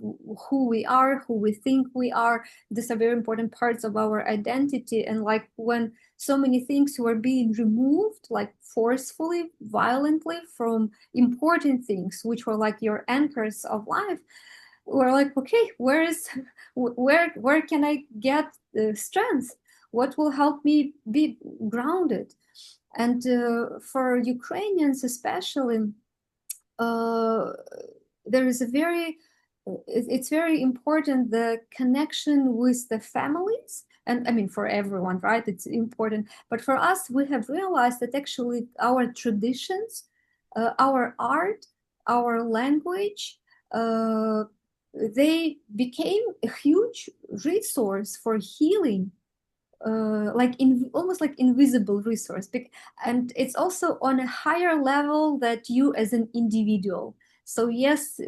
who we are, who we think we are. These are very important parts of our identity. And like when so many things were being removed, like forcefully, violently from important things, which were like your anchors of life, we're like, okay, where can I get the strength? What will help me be grounded? And for Ukrainians especially, uh, there is a very it's very important, the connection with the families. And I mean, for everyone, right, it's important, but for us, we have realized that actually our traditions, our art, our language, uh, they became a huge resource for healing, like in almost like invisible resource. And it's also on a higher level that you as an individual. So yes,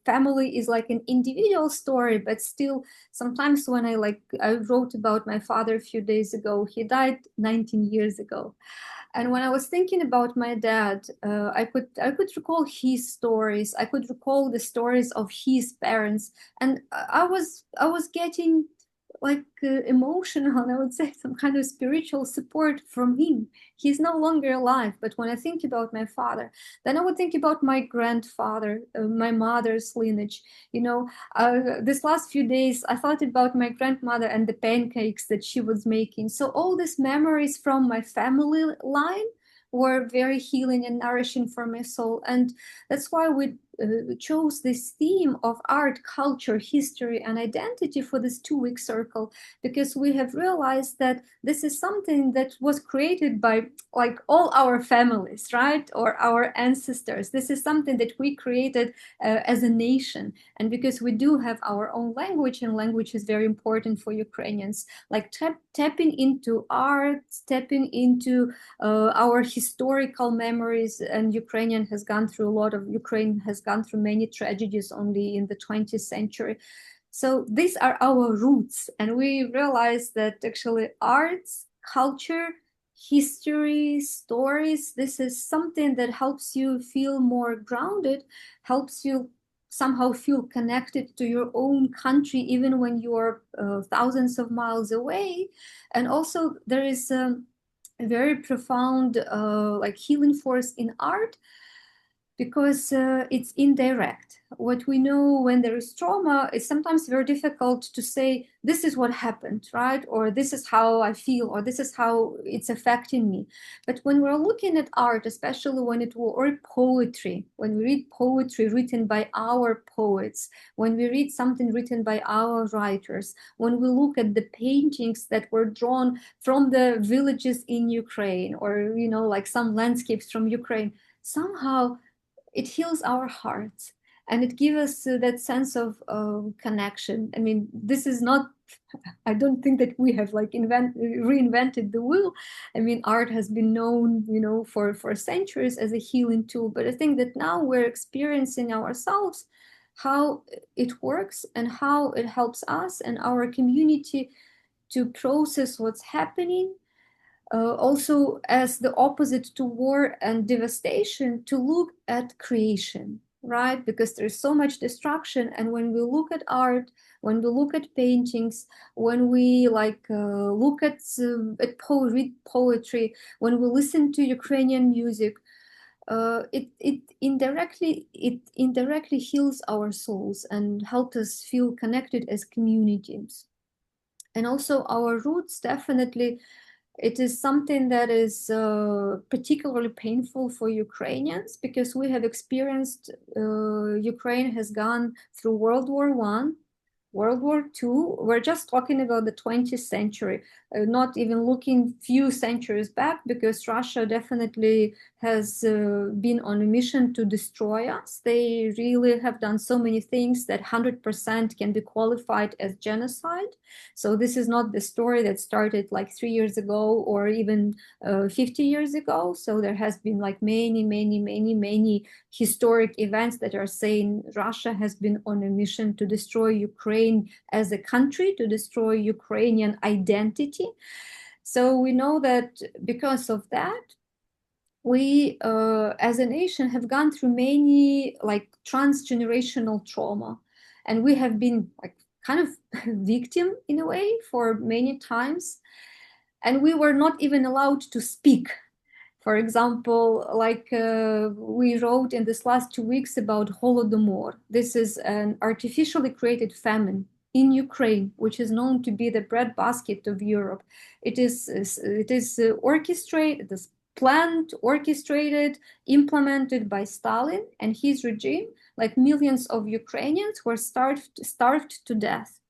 family is like an individual story, but still sometimes when I wrote about my father a few days ago, he died 19 years ago. And when I was thinking about my dad, I could recall his stories. I could recall the stories of his parents, and I was getting like emotional, I would say, some kind of spiritual support from him. He's no longer alive, but when I think about my father, then I would think about my grandfather, my mother's lineage. This last few days, I thought about my grandmother and the pancakes that she was making. So all these memories from my family line were very healing and nourishing for my soul. And that's why we chose this theme of art, culture, history, and identity for this 2 week circle, because we have realized that this is something that was created by like all our families, right? Or our ancestors. This is something that we created as a nation. And because we do have our own language, and language is very important for Ukrainians, like tapping into art, tapping into our historical memories. And Ukraine has gone through many tragedies only in the 20th century. So these are our roots, and we realize that actually arts, culture, history, stories, this is something that helps you feel more grounded, helps you somehow feel connected to your own country even when you are thousands of miles away. And also there is a very profound like healing force in art, because it's indirect. What we know when there is trauma, it's sometimes very difficult to say, this is what happened, right? Or this is how I feel, or this is how it's affecting me. But when we're looking at art, especially or poetry, when we read poetry written by our poets, when we read something written by our writers, when we look at the paintings that were drawn from the villages in Ukraine, or, like some landscapes from Ukraine, somehow it heals our hearts, and it gives us that sense of connection. I mean, this is not, I don't think that we have like reinvented the wheel. I mean, art has been known, for centuries as a healing tool, but I think that now we're experiencing ourselves how it works and how it helps us and our community to process what's happening, also as the opposite to war and devastation, to look at creation, right? Because there's so much destruction. And when we look at art, when we look at paintings, when we look at read poetry, when we listen to Ukrainian music, it indirectly heals our souls and helps us feel connected as communities. And also our roots, definitely, it is something that is particularly painful for Ukrainians, because we have experienced, Ukraine has gone through World War One, World War II. We're just talking about the 20th century, not even looking few centuries back, because Russia definitely has been on a mission to destroy us. They really have done so many things that 100% can be qualified as genocide. So this is not the story that started like 3 years ago or even 50 years ago. So there has been like many, many, many, many historic events that are saying Russia has been on a mission to destroy Ukraine as a country, to destroy Ukrainian identity. So we know that because of that, we as a nation have gone through many like transgenerational trauma, and we have been like kind of victim in a way for many times, and we were not even allowed to speak. For example, like we wrote in this last 2 weeks about Holodomor. This is an artificially created famine in Ukraine, which is known to be the breadbasket of Europe. It is orchestrated, this planned, orchestrated, implemented by Stalin and his regime. Like millions of Ukrainians were starved to death.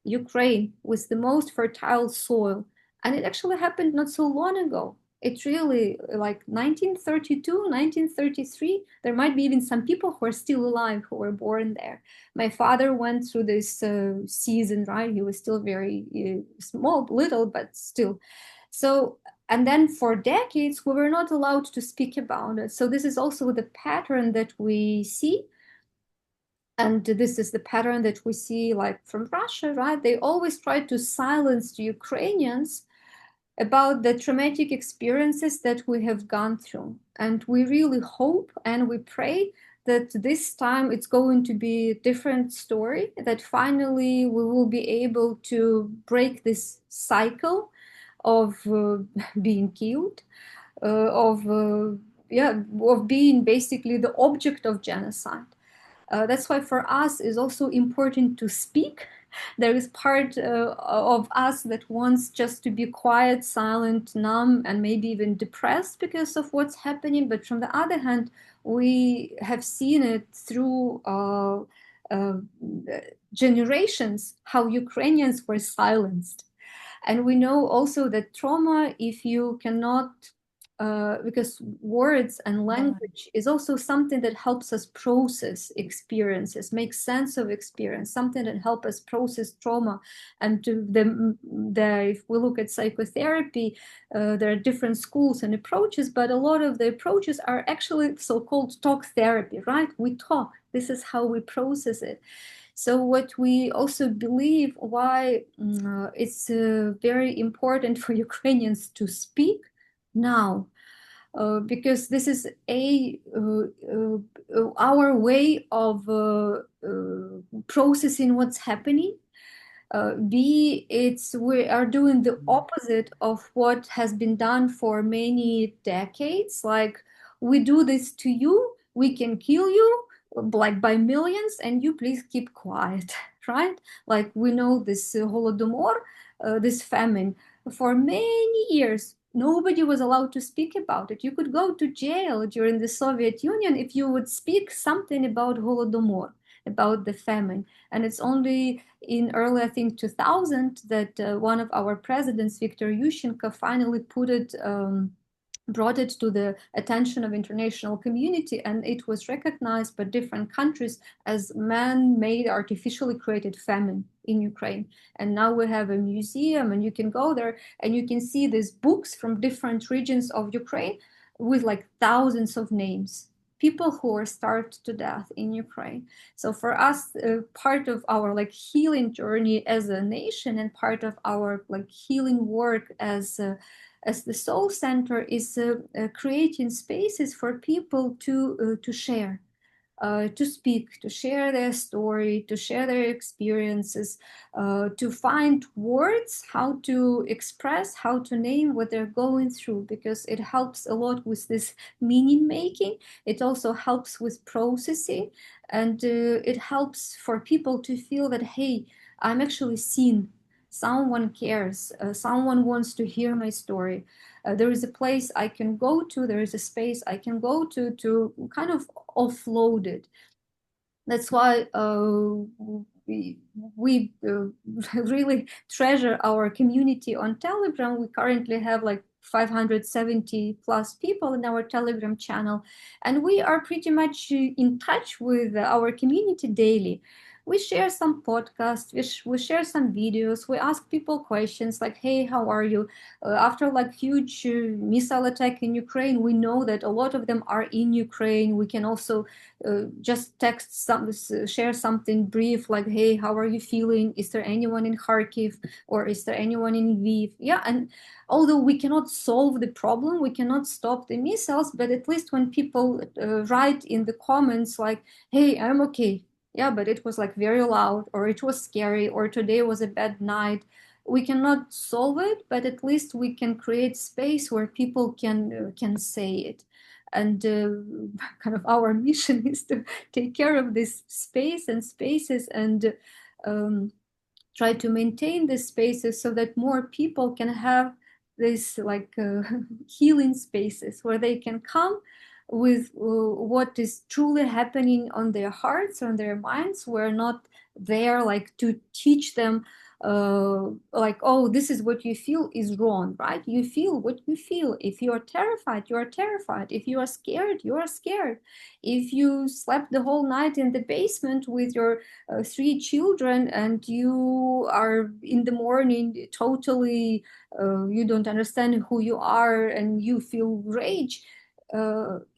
Ukraine with the most fertile soil. And it actually happened not so long ago. It really, like 1932, 1933, there might be even some people who are still alive who were born there. My father went through this season, right? He was still very small, little, but still. So, and then for decades, we were not allowed to speak about it. So, this is also the pattern that we see, and this is the pattern that we see like from Russia, right? They always try to silence the Ukrainians about the traumatic experiences that we have gone through. And we really hope and we pray that this time it's going to be a different story, that finally we will be able to break this cycle of being killed, of being basically the object of genocide. That's why for us is also important to speak. There is part of us that wants just to be quiet, silent, numb, and maybe even depressed because of what's happening. But from the other hand, we have seen it through uh, generations how Ukrainians were silenced. And we know also that trauma, if you cannot, because words and language is also something that helps us process experiences, make sense of experience, something that helps us process trauma. And if we look at psychotherapy, there are different schools and approaches, but a lot of the approaches are actually so-called talk therapy, right? We talk. This is how we process it. So what we also believe why it's very important for Ukrainians to speak now, because this is our way of processing what's happening. We are doing the opposite of what has been done for many decades. Like we do this to you, we can kill you, like by millions, and you please keep quiet, right? Like we know this Holodomor, this famine, for many years. Nobody was allowed to speak about it. You could go to jail during the Soviet Union if you would speak something about Holodomor, about the famine. And it's only in early, I think, 2000 that one of our presidents, Viktor Yushchenko, finally brought it to the attention of international community, and it was recognized by different countries as man-made artificially created famine in Ukraine. And now we have a museum, and you can go there and you can see these books from different regions of Ukraine with like thousands of names, people who are starved to death in Ukraine. So for us, part of our like healing journey as a nation and part of our like healing work as the soul center is creating spaces for people to share, to speak, to share their story, to share their experiences, to find words, how to express, how to name what they're going through, because it helps a lot with this meaning making. It also helps with processing, and it helps for people to feel that, hey, I'm actually seen. Someone cares. Someone wants to hear my story. There is a place I can go to. There is a space I can go to kind of offload it. That's why we really treasure our community on Telegram. We currently have like 570 plus people in our Telegram channel, and we are pretty much in touch with our community daily. we share some podcasts, we share some videos, we ask people questions like, hey, how are you? After like huge missile attack in Ukraine, we know that a lot of them are in Ukraine. We can also just text some, share something brief like, hey, how are you feeling? Is there anyone in Kharkiv, or is there anyone in Lviv? Yeah, and although we cannot solve the problem, we cannot stop the missiles, but at least when people write in the comments like, hey, I'm okay, yeah, but it was like very loud, or it was scary, or today was a bad night, we cannot solve it, but at least we can create space where people can say it. And kind of our mission is to take care of this space and spaces, and um, try to maintain these spaces so that more people can have this like healing spaces where they can come with what is truly happening on their hearts, on their minds. We're not there like to teach them like, oh, this is what you feel is wrong, right? You feel what you feel. If you are terrified, you are terrified. If you are scared, you are scared. If you slept the whole night in the basement with your three children and you are in the morning totally you don't understand who you are and you feel rage,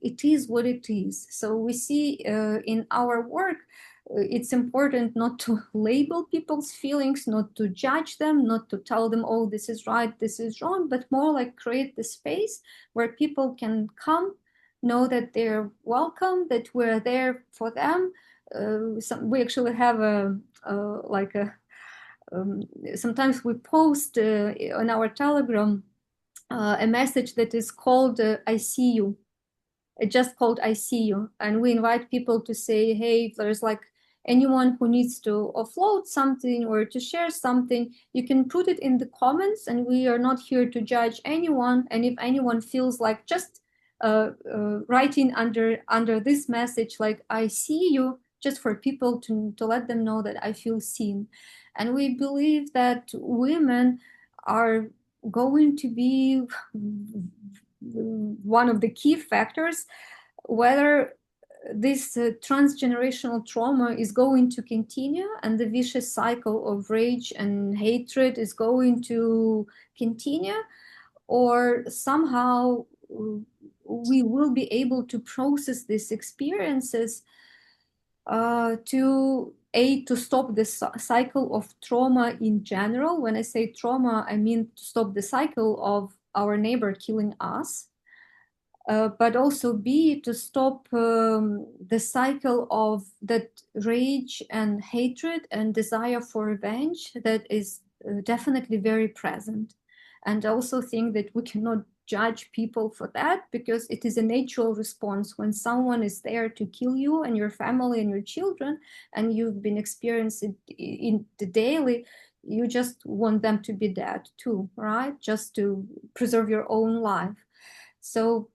it is what it is. So we see in our work it's important not to label people's feelings, not to judge them, not to tell them, oh, this is right, this is wrong, but more like create the space where people can come, know that they're welcome, that we're there for them. We actually have like a sometimes we post on our Telegram a message that is called I see you. It's just called I see you. And we invite people to say, hey, if there's like anyone who needs to offload something or to share something, you can put it in the comments, and we are not here to judge anyone. And if anyone feels like just writing under this message, like I see you, just for people to let them know that I feel seen. And we believe that women are going to be one of the key factors whether this transgenerational trauma is going to continue and the vicious cycle of rage and hatred is going to continue, or somehow we will be able to process these experiences to stop the cycle of trauma in general. When I say trauma, I mean to stop the cycle of our neighbor killing us, but also B, to stop the cycle of that rage and hatred and desire for revenge that is definitely very present. And I also think that we cannot judge people for that, because it is a natural response when someone is there to kill you and your family and your children, and you've been experiencing it in the daily. You just want them to be dead too, right? Just to preserve your own life. So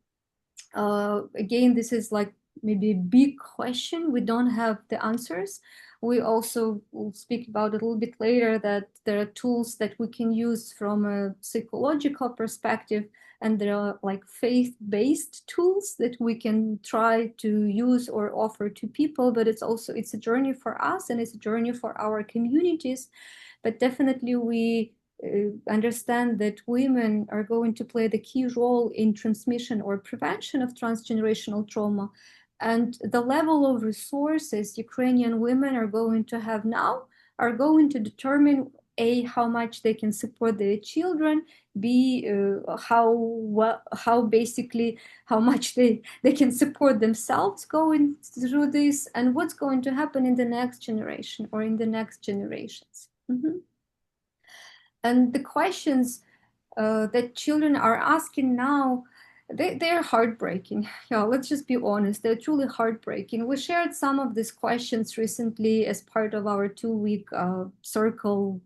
again, this is like maybe a big question. We don't have the answers. We also will speak about it a little bit later, that there are tools that we can use from a psychological perspective, and there are like faith-based tools that we can try to use or offer to people. But it's a journey for us, and it's a journey for our communities. But definitely we understand that women are going to play the key role in transmission or prevention of transgenerational trauma. And the level of resources Ukrainian women are going to have now are going to determine A, how much they can support their children, B, how basically how much they can support themselves going through this, and what's going to happen in the next generation or in the next generations. Mm-hmm. And the questions that children are asking now, they're heartbreaking. Yeah, let's just be honest. They're truly heartbreaking. We shared some of these questions recently as part of our 2-week circle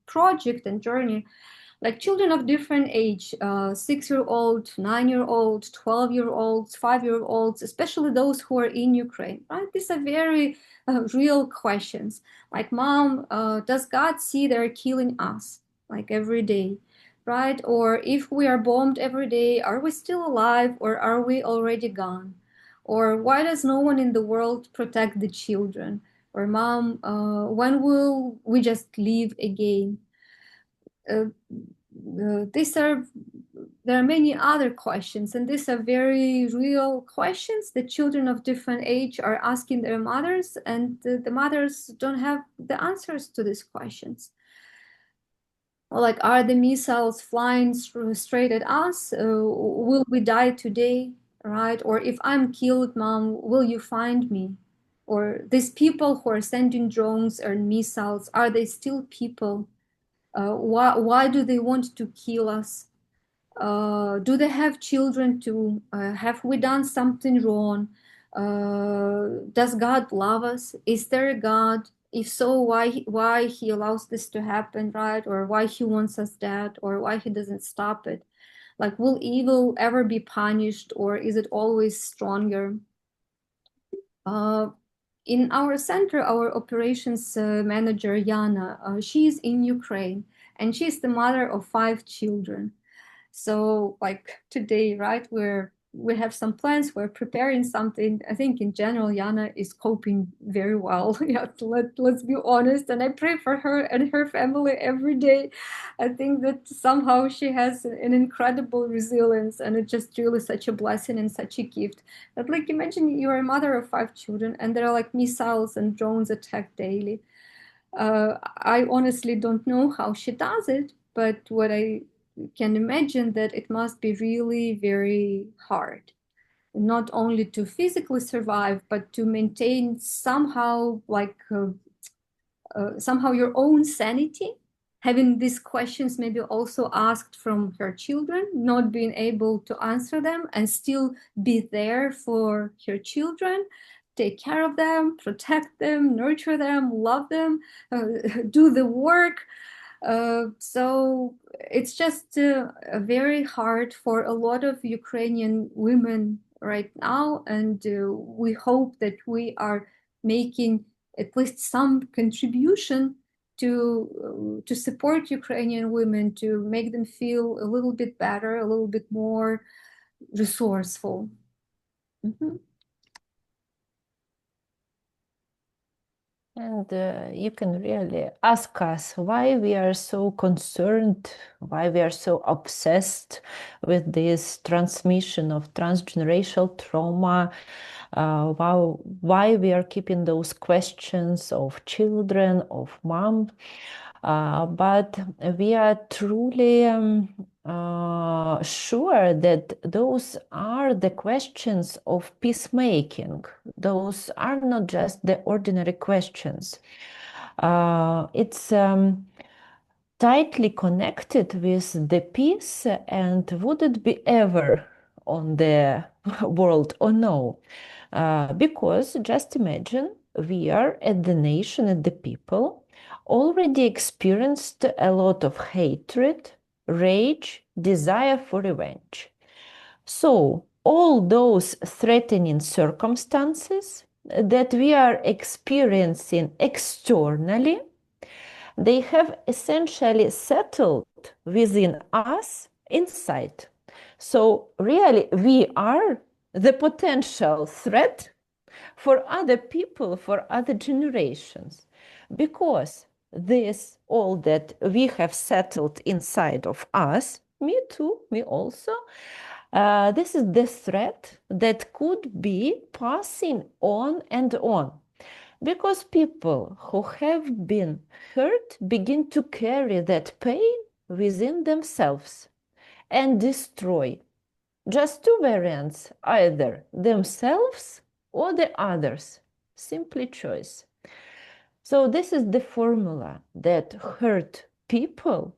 project and journey. Like children of different age, 6-year-old, 9-year-old, 12-year-olds, 5-year-olds, especially those who are in Ukraine, right? These are very real questions. Like, Mom, does God see they're killing us like every day? Right? Or if we are bombed every day, are we still alive or are we already gone? Or why does no one in the world protect the children? or Mom, when will we just leave again? These are There are many other questions, and these are very real questions that children of different age are asking their mothers, and the mothers don't have the answers to these questions. Like, are the missiles flying straight at us? Will we die today, right? Or if I'm killed, Mom, will you find me? Or these people who are sending drones or missiles, are they still people? Why do they want to kill us? Do they have children too? Have we done something wrong? Does God love us? Is there a God? If so, why he allows this to happen, right? Or why he wants us dead, or why he doesn't stop it? Like, will evil ever be punished, or is it always stronger? In our center, our operations manager, Yana, she is in Ukraine, and she's the mother of 5 children. So like today, right, we have some plans, we're preparing something. I think in general, Yana is coping very well. Yeah, let's be honest. And I pray for her and her family every day. I think that somehow she has an incredible resilience, and it's just really such a blessing and such a gift. But like, imagine you're a mother of 5 children and there are like missiles and drones attack daily. I honestly don't know how she does it, but what I can imagine that it must be really very hard, not only to physically survive, but to maintain somehow somehow your own sanity, having these questions maybe also asked from her children, not being able to answer them, and still be there for her children, take care of them, protect them, nurture them, love them, do the work. So it's just very hard for a lot of Ukrainian women right now, and we hope that we are making at least some contribution to support Ukrainian women, to make them feel a little bit better, a little bit more resourceful. Mm-hmm. And you can really ask us why we are so concerned, why we are so obsessed with this transmission of transgenerational trauma, why we are keeping those questions of children, of mom. But we are truly sure that those are the questions of peacemaking. Those are not just the ordinary questions. It's tightly connected with the peace, and would it be ever on the world or no? Because just imagine we are at the nation, at the people, already experienced a lot of hatred, rage, desire for revenge. So, all those threatening circumstances that we are experiencing externally, they have essentially settled within us inside. So, really, we are the potential threat for other people, for other generations, because this, all that we have settled inside of us, me too, me also, this is the threat that could be passing on and on. Because people who have been hurt begin to carry that pain within themselves and destroy just two variants, either themselves or the others. Simply choice. So this is the formula that hurt people.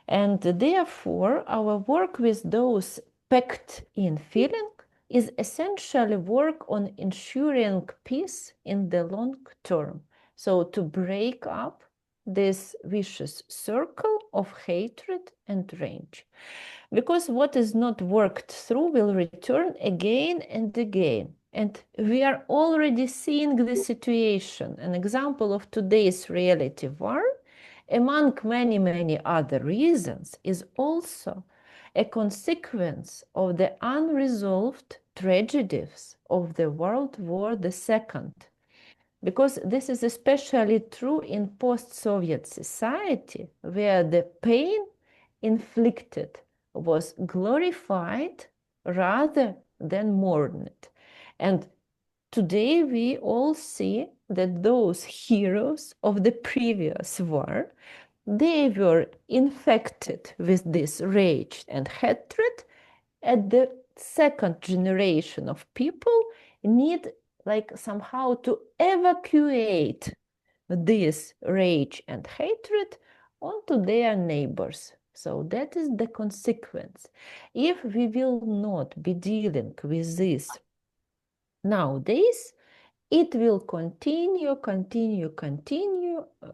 And therefore, our work with those packed in feeling is essentially work on ensuring peace in the long term. So to break up this vicious circle of hatred and rage. Because what is not worked through will return again and again. And we are already seeing the situation. An example of today's reality war, among many, many other reasons, is also a consequence of the unresolved tragedies of the World War II, because this is especially true in post-Soviet society, where the pain inflicted was glorified rather than mourned. And today we all see that those heroes of the previous war, they were infected with this rage and hatred, and the second generation of people need like somehow to evacuate this rage and hatred onto their neighbors. So that is the consequence. If we will not be dealing with this nowadays, it will continue,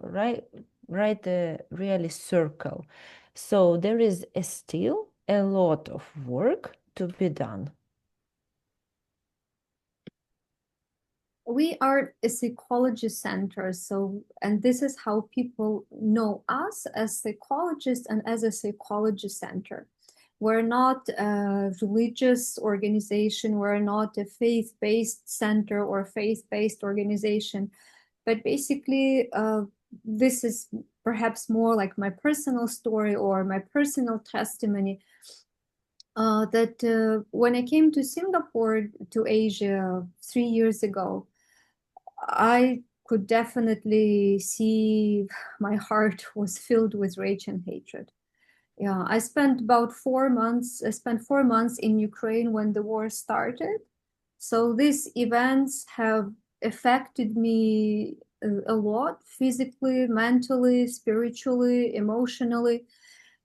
right, really circle. So there is still a lot of work to be done. We are a psychology center, and this is how people know us, as psychologists and as a psychology center. We're not a religious organization, we're not a faith-based center or faith-based organization, but basically this is perhaps more like my personal story or my personal testimony, that when I came to Singapore, to Asia 3 years ago, I could definitely see my heart was filled with rage and hatred. Yeah, I spent about 4 months. I spent 4 months in Ukraine when the war started. So these events have affected me a lot, physically, mentally, spiritually, emotionally.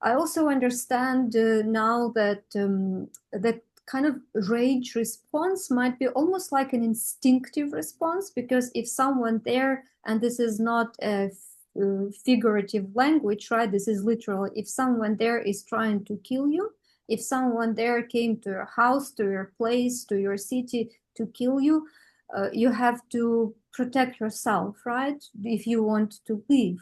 I also understand now that that kind of rage response might be almost like an instinctive response, because if someone there, and this is not a figurative language, right? This is literal. If someone there is trying to kill you, if someone there came to your house, to your place, to your city to kill you, you have to protect yourself, right? If you want to live.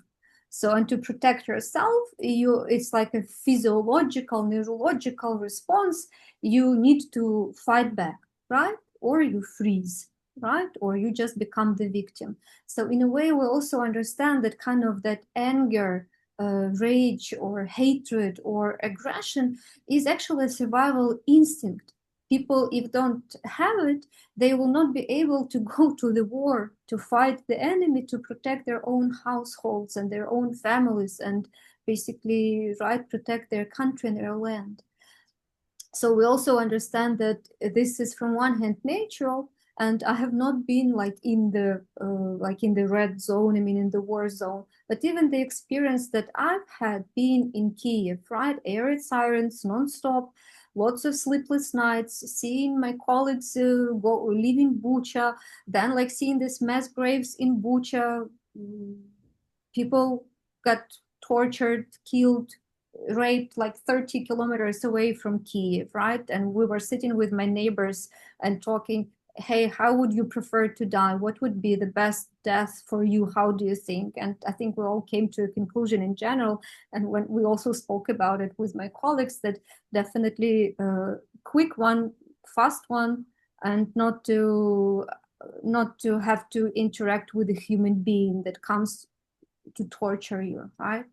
So, and to protect yourself, it's like a physiological, neurological response. You need to fight back, right? Or you freeze, right? Or you just become the victim. So in a way, we also understand that kind of that anger, rage or hatred or aggression is actually a survival instinct. People, if don't have it, they will not be able to go to the war to fight the enemy, to protect their own households and their own families, and basically, right, protect their country and their land. So we also understand that this is from one hand natural, and I have not been like in the red zone, I mean in the war zone, but even the experience that I've had being in Kiev, right, air raid sirens nonstop, lots of sleepless nights, seeing my colleagues leaving Bucha, then like seeing these mass graves in Bucha, people got tortured, killed, raped like 30 kilometers away from Kiev, right? And we were sitting with my neighbors and talking, hey, how would you prefer to die? What would be the best death for you? How do you think? And I think we all came to a conclusion in general. And when we also spoke about it with my colleagues, that definitely a quick one, fast one, and not to have to interact with a human being that comes to torture you, right?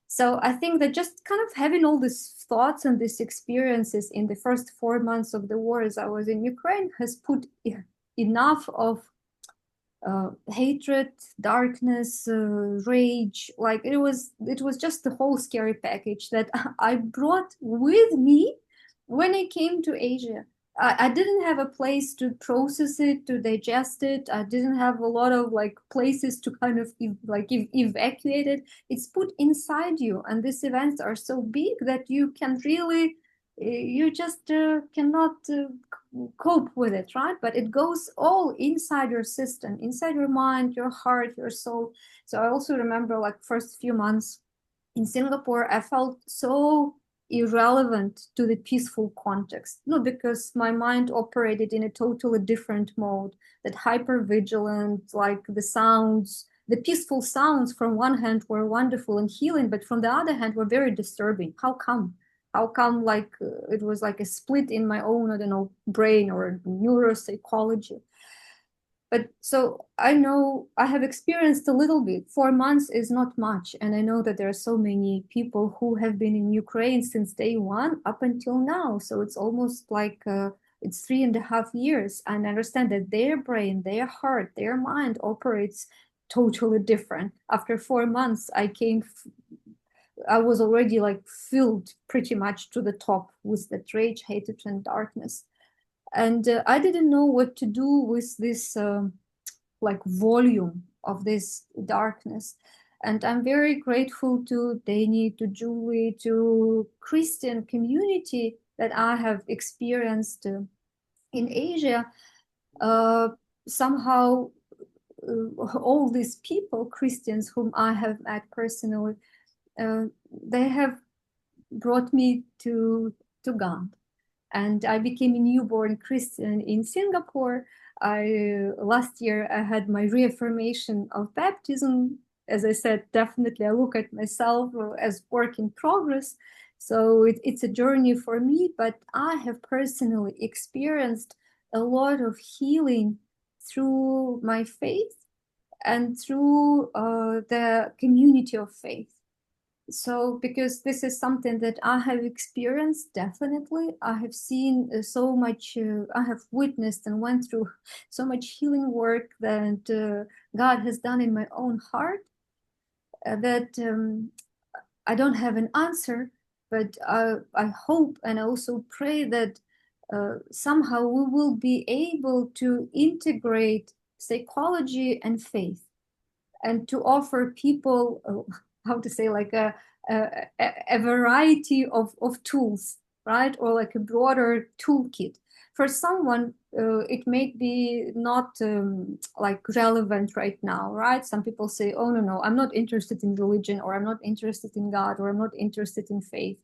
So I think that just kind of having all these thoughts and these experiences in the first 4 months of the war as I was in Ukraine has put enough of hatred, darkness, rage. Like it was just the whole scary package that I brought with me when I came to Asia. I didn't have a place to process it, to digest it. I didn't have a lot of like places to kind of evacuate it. It's put inside you, and these events are so big that you can really, you just cannot cope with it, right? But it goes all inside your system, inside your mind, your heart, your soul. So I also remember like first few months in Singapore, I felt so irrelevant to the peaceful context. No, because my mind operated in a totally different mode, that hyper vigilant, like the sounds, the peaceful sounds from one hand were wonderful and healing, but from the other hand were very disturbing. How come? how come like it was like a split in my own, I don't know, brain or neuropsychology. But so I know I have experienced a little bit. 4 months is not much. And I know that there are so many people who have been in Ukraine since day one up until now. So it's almost like it's 3.5 years. And I understand that their brain, their heart, their mind operates totally different. After 4 months, I was already like filled pretty much to the top with that rage, hatred, and darkness. And I didn't know what to do with this like volume of this darkness. And I'm very grateful to Danny, to Julie, to Christian community that I have experienced in Asia. Uh, Somehow, all these people, Christians whom I have met personally, they have brought me to God. And I became a newborn Christian in Singapore. Last year I had my reaffirmation of baptism. As I said, definitely I look at myself as work in progress. So it's a journey for me, but I have personally experienced a lot of healing through my faith and through the community of faith. So because this is something that I have experienced, definitely I have seen so much, I have witnessed and went through so much healing work that God has done in my own heart, that I don't have an answer, but I hope and I also pray that somehow we will be able to integrate psychology and faith and to offer people, how to say, like a variety of tools, right? Or like a broader toolkit. For someone, it may be not like relevant right now, right? Some people say, oh, no, I'm not interested in religion, or I'm not interested in God, or I'm not interested in faith.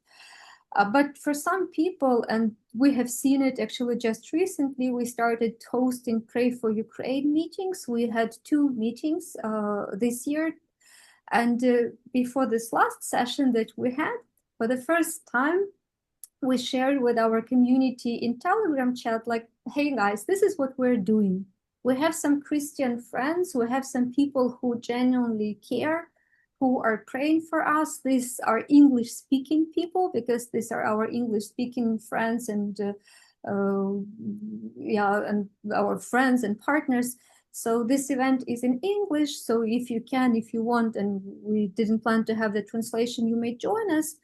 But for some people, and we have seen it actually just recently, we started hosting Pray for Ukraine meetings. We had 2 meetings this year. And before this last session that we had, for the first time, we shared with our community in Telegram chat, like, hey guys, this is what we're doing. We have some Christian friends, we have some people who genuinely care, who are praying for us. These are English speaking people, because these are our English speaking friends and and our friends and partners. So this event is in English. So if you can, if you want, and we didn't plan to have the translation, you may join us.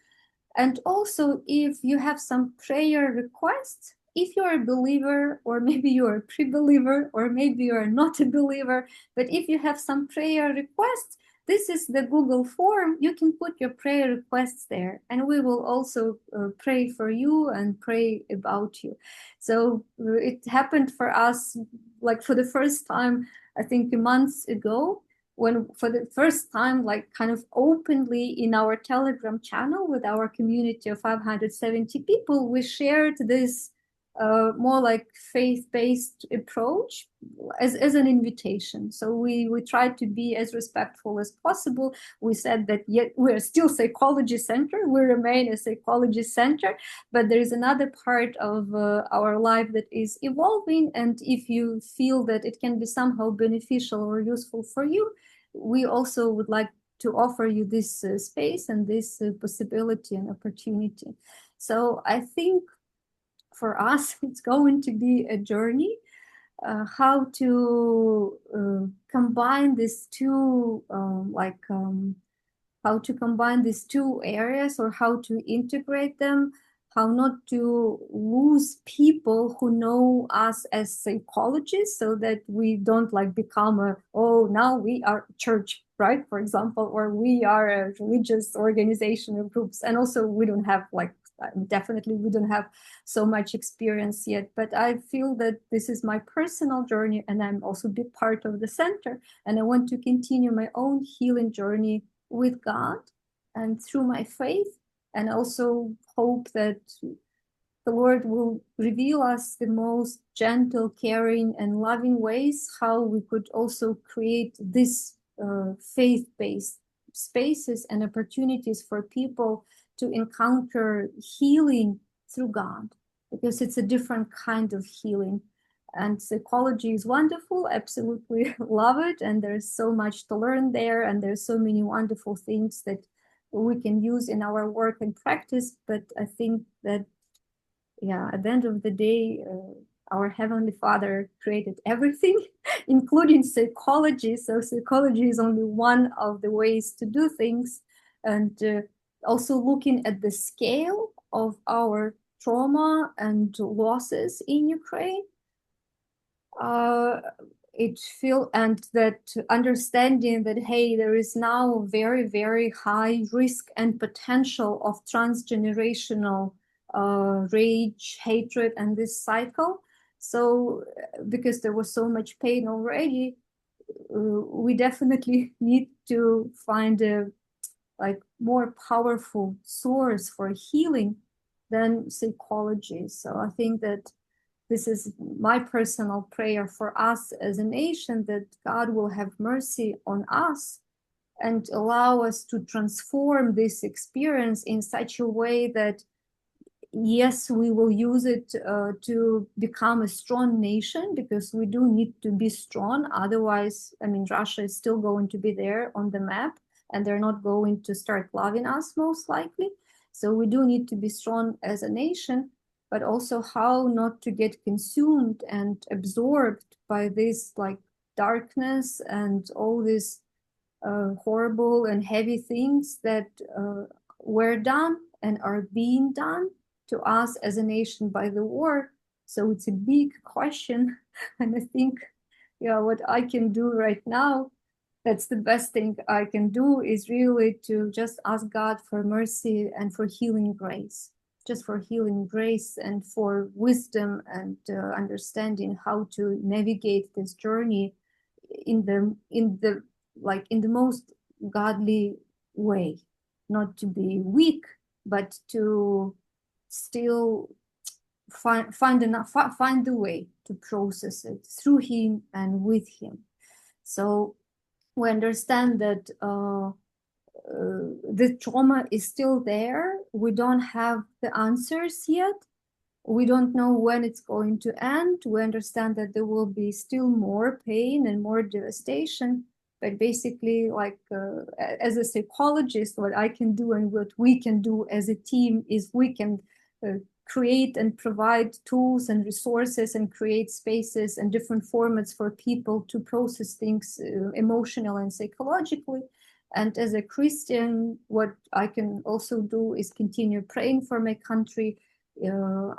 And also, if you have some prayer requests, if you're a believer, or maybe you're a pre-believer, or maybe you're not a believer, but if you have some prayer requests, this is the Google form. You can put your prayer requests there, and we will also pray for you and pray about you. So it happened for us, like for the first time, I think a month ago, when for the first time, like kind of openly in our Telegram channel with our community of 570 people, we shared this more like faith-based approach as an invitation. So we tried to be as respectful as possible. We said that yet we're still psychology center, we remain a psychology center, but there is another part of our life that is evolving. And if you feel that it can be somehow beneficial or useful for you, we also would like to offer you this space and this possibility and opportunity. So I think for us, it's going to be a journey, how to combine these two, how to combine these two areas, or how to integrate them, how not to lose people who know us as psychologists, so that we don't like become now we are church, right? For example, or we are a religious organization or groups. And also we don't have definitely we don't have so much experience yet, but I feel that this is my personal journey, and I'm also a big part of the center, and I want to continue my own healing journey with God and through my faith, and also hope that the Lord will reveal us the most gentle, caring, and loving ways how we could also create this faith-based spaces and opportunities for people to encounter healing through God, because it's a different kind of healing. And psychology is wonderful, absolutely love it. And there's so much to learn there. And there's so many wonderful things that we can use in our work and practice. But I think that, yeah, at the end of the day, our Heavenly Father created everything, including psychology. So psychology is only one of the ways to do things. And also looking at the scale of our trauma and losses in Ukraine, it feel and that understanding that, hey, there is now very, very high risk and potential of transgenerational rage, hatred, and this cycle. So because there was so much pain already, we definitely need to find a like more powerful source for healing than psychology. So I think that this is my personal prayer for us as a nation, that God will have mercy on us and allow us to transform this experience in such a way that, yes, we will use it to become a strong nation, because we do need to be strong. Otherwise, I mean, Russia is still going to be there on the map, and they're not going to start loving us, most likely. So we do need to be strong as a nation, but also how not to get consumed and absorbed by this like darkness and all these horrible and heavy things that were done and are being done to us as a nation by the war. So it's a big question. And I think, yeah, what I can do right now, that's the best thing I can do, is really to just ask God for mercy and for healing grace, just for healing grace and for wisdom and understanding how to navigate this journey in the like in the most godly way, not to be weak, but to still find the way to process it through him and with him. So we understand that the trauma is still there. We don't have the answers yet. We don't know when it's going to end. We understand that there will be still more pain and more devastation. But basically, like as a psychologist, what I can do and what we can do as a team is we can create and provide tools and resources and create spaces and different formats for people to process things emotional and psychologically. And as a Christian, what I can also do is continue praying for my country,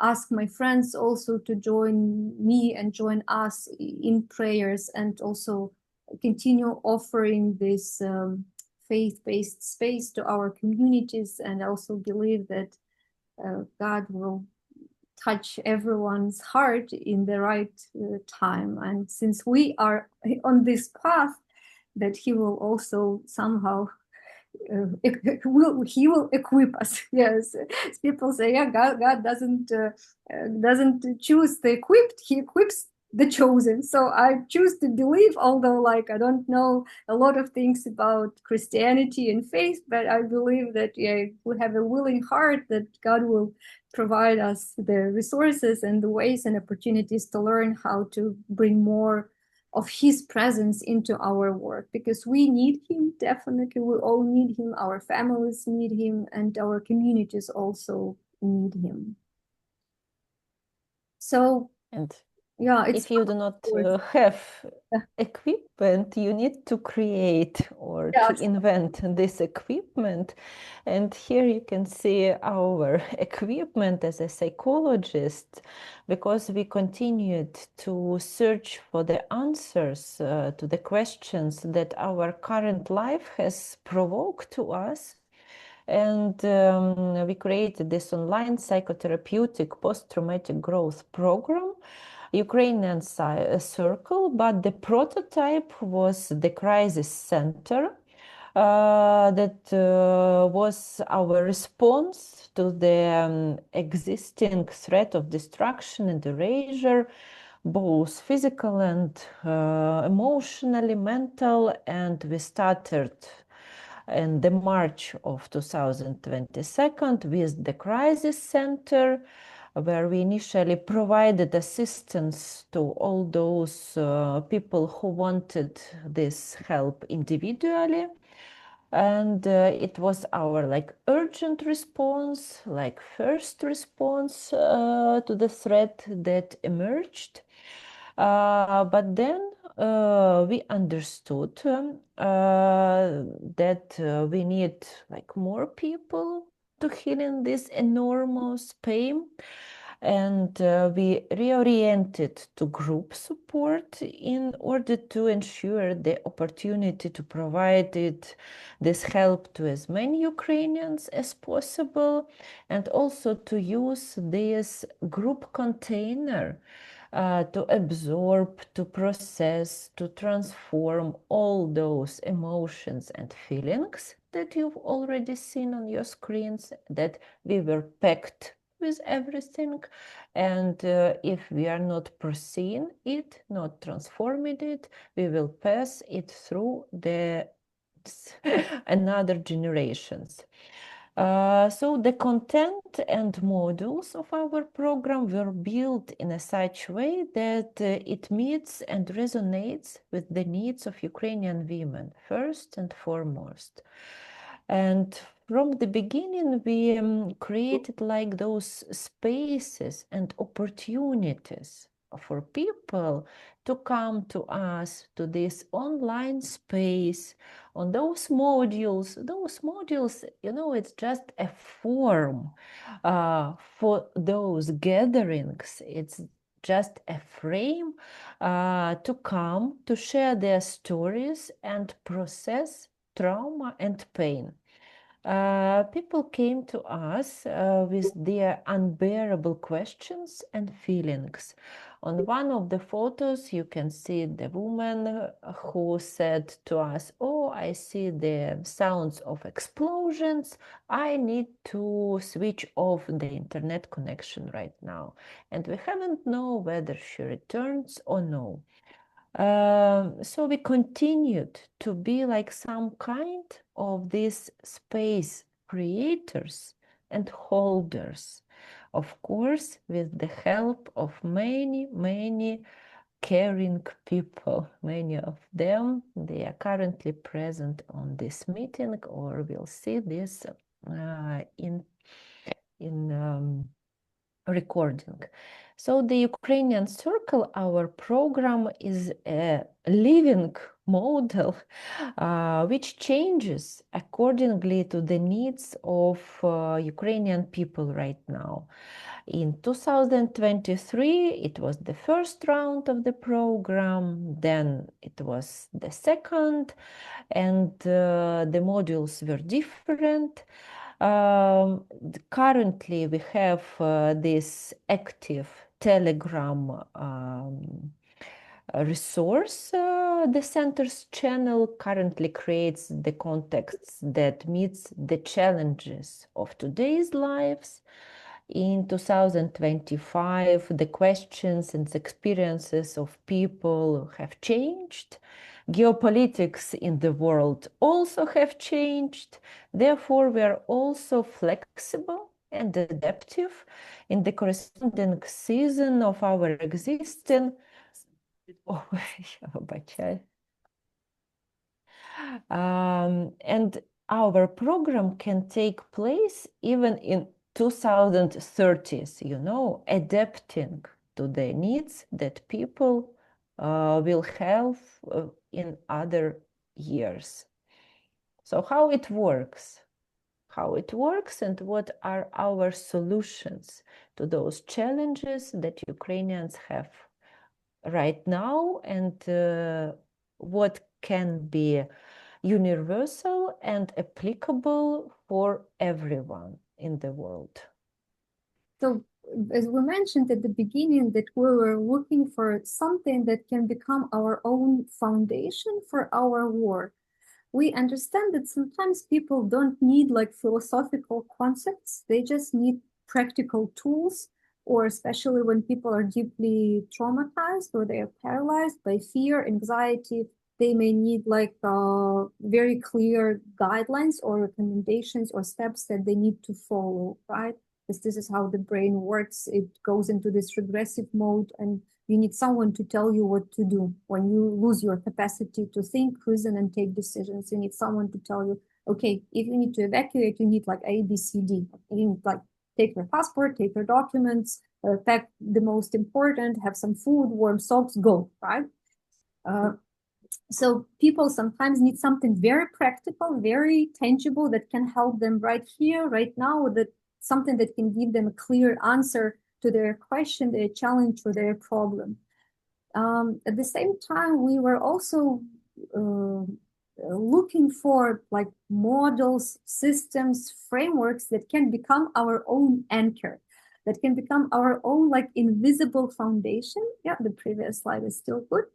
ask my friends also to join me and join us in prayers, and also continue offering this faith-based space to our communities, and also believe that God will touch everyone's heart in the right time. And since we are on this path, that he will also somehow he will equip us. Yes, people say, yeah, God doesn't choose the equipped; he equips the chosen. So I choose to believe, although like I don't know a lot of things about Christianity and faith, but I believe that, yeah, if we have a willing heart, that God will provide us the resources and the ways and opportunities to learn how to bring more of his presence into our work, because we need him. Definitely, we all need him. Our families need him, and our communities also need him. So, And yeah, it's if you do not have equipment, you need to create or to invent this equipment. And here you can see our equipment as a psychologist, because we continued to search for the answers to the questions that our current life has provoked to us. And we created this online psychotherapeutic post-traumatic growth program, Ukrainian circle, but the prototype was the crisis center. That was our response to the existing threat of destruction and erasure, both physical and emotionally, mental, and we started in the March of 2022 with the Crisis Center, where we initially provided assistance to all those people who wanted this help individually. And it was our like urgent response, like first response to the threat that emerged. But then we understood that we need like more people to heal in this enormous pain. And we reoriented to group support in order to ensure the opportunity to provide this help to as many Ukrainians as possible, and also to use this group container to absorb, to process, to transform all those emotions and feelings that you've already seen on your screens, that we were packed with everything. And if we are not foreseeing it, not transforming it, we will pass it through the another generations. So the content and modules of our program were built in a such way that it meets and resonates with the needs of Ukrainian women, first and foremost. And from the beginning, we created like those spaces and opportunities for people to come to us, to this online space, on those modules. Those modules, you know, it's just a form for those gatherings. It's just a frame to come to share their stories and process trauma and pain. People came to us with their unbearable questions and feelings. On one of the photos, you can see the woman who said to us, "Oh, I see the sounds of explosions. I need to switch off the internet connection right now." And we haven't know whether she returns or no. So we continued to be like some kind of these space creators and holders, of course, with the help of many, many caring people. Many of them, they are currently present on this meeting, or will see this in recording. So the Ukrainian Circle, our program, is a living model which changes accordingly to the needs of Ukrainian people right now. In 2023, it was the first round of the program, then it was the second, and the modules were different. Currently, we have this active Telegram resource. The center's channel currently creates the contexts that meets the challenges of today's lives. In 2025, the questions and experiences of people have changed. Geopolitics in the world also have changed. Therefore, we are also flexible and adaptive in the corresponding season of our existence. Oh, and our program can take place even in 2030s, you know, adapting to the needs that people will have in other years. So how it works? How it works and what are our solutions to those challenges that Ukrainians have right now, and what can be universal and applicable for everyone in the world. So, as we mentioned at the beginning, that we were looking for something that can become our own foundation for our work. We understand that sometimes people don't need like philosophical concepts, they just need practical tools, or especially when people are deeply traumatized or they are paralyzed by fear, anxiety, they may need like very clear guidelines or recommendations or steps that they need to follow, right? Because this is how the brain works. It goes into this regressive mode, and you need someone to tell you what to do. When you lose your capacity to think, reason, and take decisions, you need someone to tell you, okay, if you need to evacuate, you need like A, B, C, D. You need like take your passport, take your documents, pack the most important, have some food, warm socks, go, right? So people sometimes need something very practical, very tangible that can help them right here, right now, that something that can give them a clear answer to their question, their challenge, or their problem. At the same time, we were also looking for like models, systems, frameworks that can become our own anchor, that can become our own like invisible foundation. Yeah, the previous slide is still good.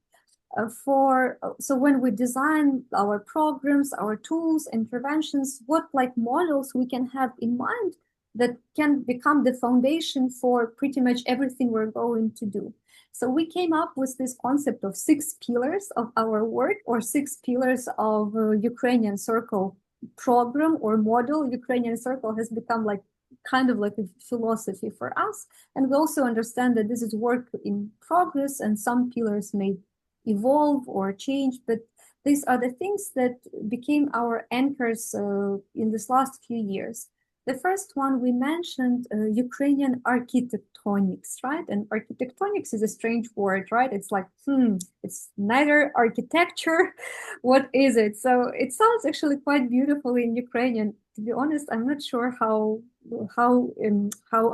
So when we design our programs, our tools, interventions, what like models we can have in mind that can become the foundation for pretty much everything we're going to do. So we came up with this concept of 6 pillars of our work, or 6 pillars of Ukrainian Circle program or model. Ukrainian Circle has become like kind of like a philosophy for us. And we also understand that this is work in progress, and some pillars may evolve or change, but these are the things that became our anchors in this last few years. The first one we mentioned, Ukrainian architectonics, right? And architectonics is a strange word, right? It's like, it's neither architecture. What is it? So it sounds actually quite beautiful in Ukrainian. To be honest, I'm not sure how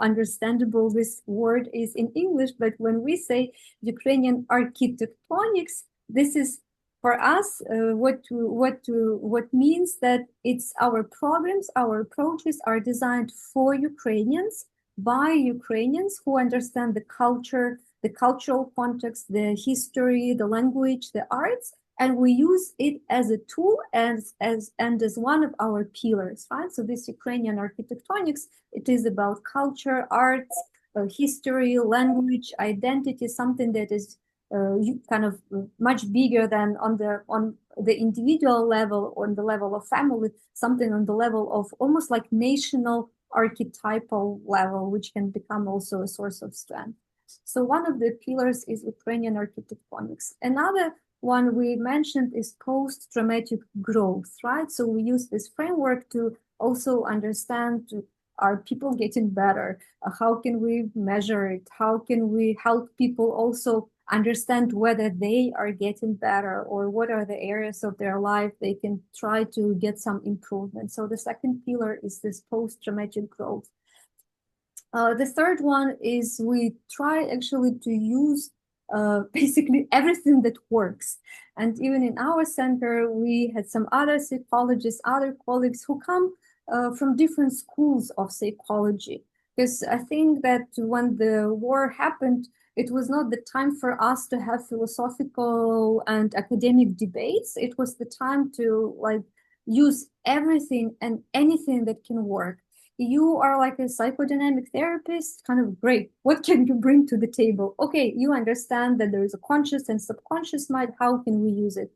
understandable this word is in English, but when we say Ukrainian architectonics, this is for us what means that it's our programs, our approaches are designed for Ukrainians by Ukrainians who understand the culture, the cultural context, the history, the language, the arts, and we use it as a tool and as one of our pillars, right? So this Ukrainian architectonics, it is about culture, arts, history, language, identity, something that is kind of much bigger than on the individual level, on the level of family, something on the level of almost like national archetypal level, which can become also a source of strength. So one of the pillars is Ukrainian architectonics. Another one we mentioned is post-traumatic growth, right? So we use this framework to also understand, are people getting better? How can we measure it? How can we help people also understand whether they are getting better, or what are the areas of their life they can try to get some improvement? So the second pillar is this post-traumatic growth. The third one is we try actually to use basically everything that works. And even in our center, we had some other psychologists, other colleagues who come from different schools of psychology. Because I think that when the war happened, it was not the time for us to have philosophical and academic debates. It was the time to like use everything and anything that can work. You are like a psychodynamic therapist, kind of great. What can you bring to the table? Okay, you understand that there is a conscious and subconscious mind. How can we use it?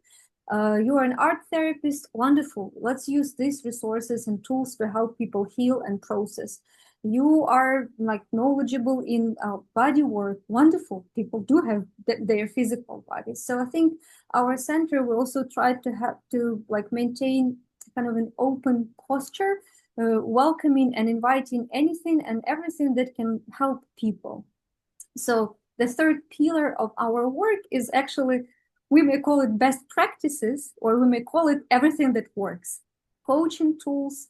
You are an art therapist, wonderful. Let's use these resources and tools to help people heal and process. You are like knowledgeable in body work, wonderful. People do have their physical bodies. So I think our center will also try to have to like maintain kind of an open posture, welcoming and inviting anything and everything that can help people. So the third pillar of our work is actually, we may call it best practices, or we may call it everything that works. Coaching tools,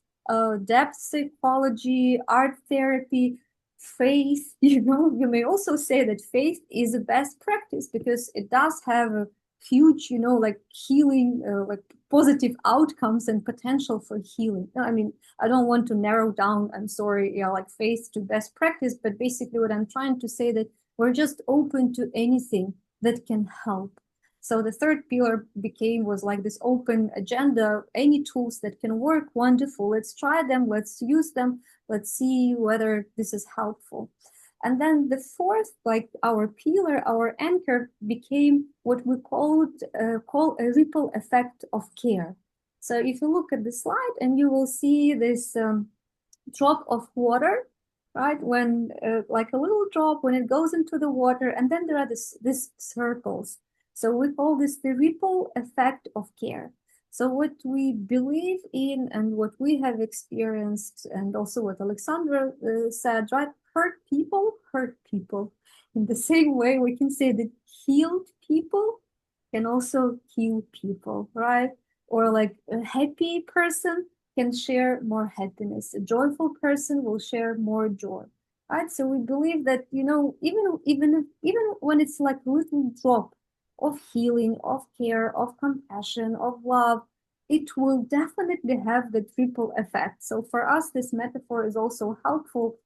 depth psychology, art therapy, faith. You may also say that faith is a best practice because it does have a huge, like healing, like positive outcomes and potential for healing. I mean, I don't want to narrow down, I'm sorry, like faith to best practice, but basically what I'm trying to say that we're just open to anything that can help. So the third pillar was like this open agenda, any tools that can work, wonderful. Let's try them, let's use them, let's see whether this is helpful. And then the fourth, like our pillar, our anchor, became what we call a ripple effect of care. So if you look at the slide, and you will see this drop of water, right? When like a little drop when it goes into the water, and then there are these circles. So we call this the ripple effect of care. So what we believe in and what we have experienced, and also what Alexandra said, right? Hurt people. In the same way, we can say that healed people can also heal people, right? Or like a happy person can share more happiness. A joyful person will share more joy, right? So we believe that, you know, even when it's like a little drop of healing, of care, of compassion, of love, it will definitely have the triple effect. So for us, this metaphor is also helpful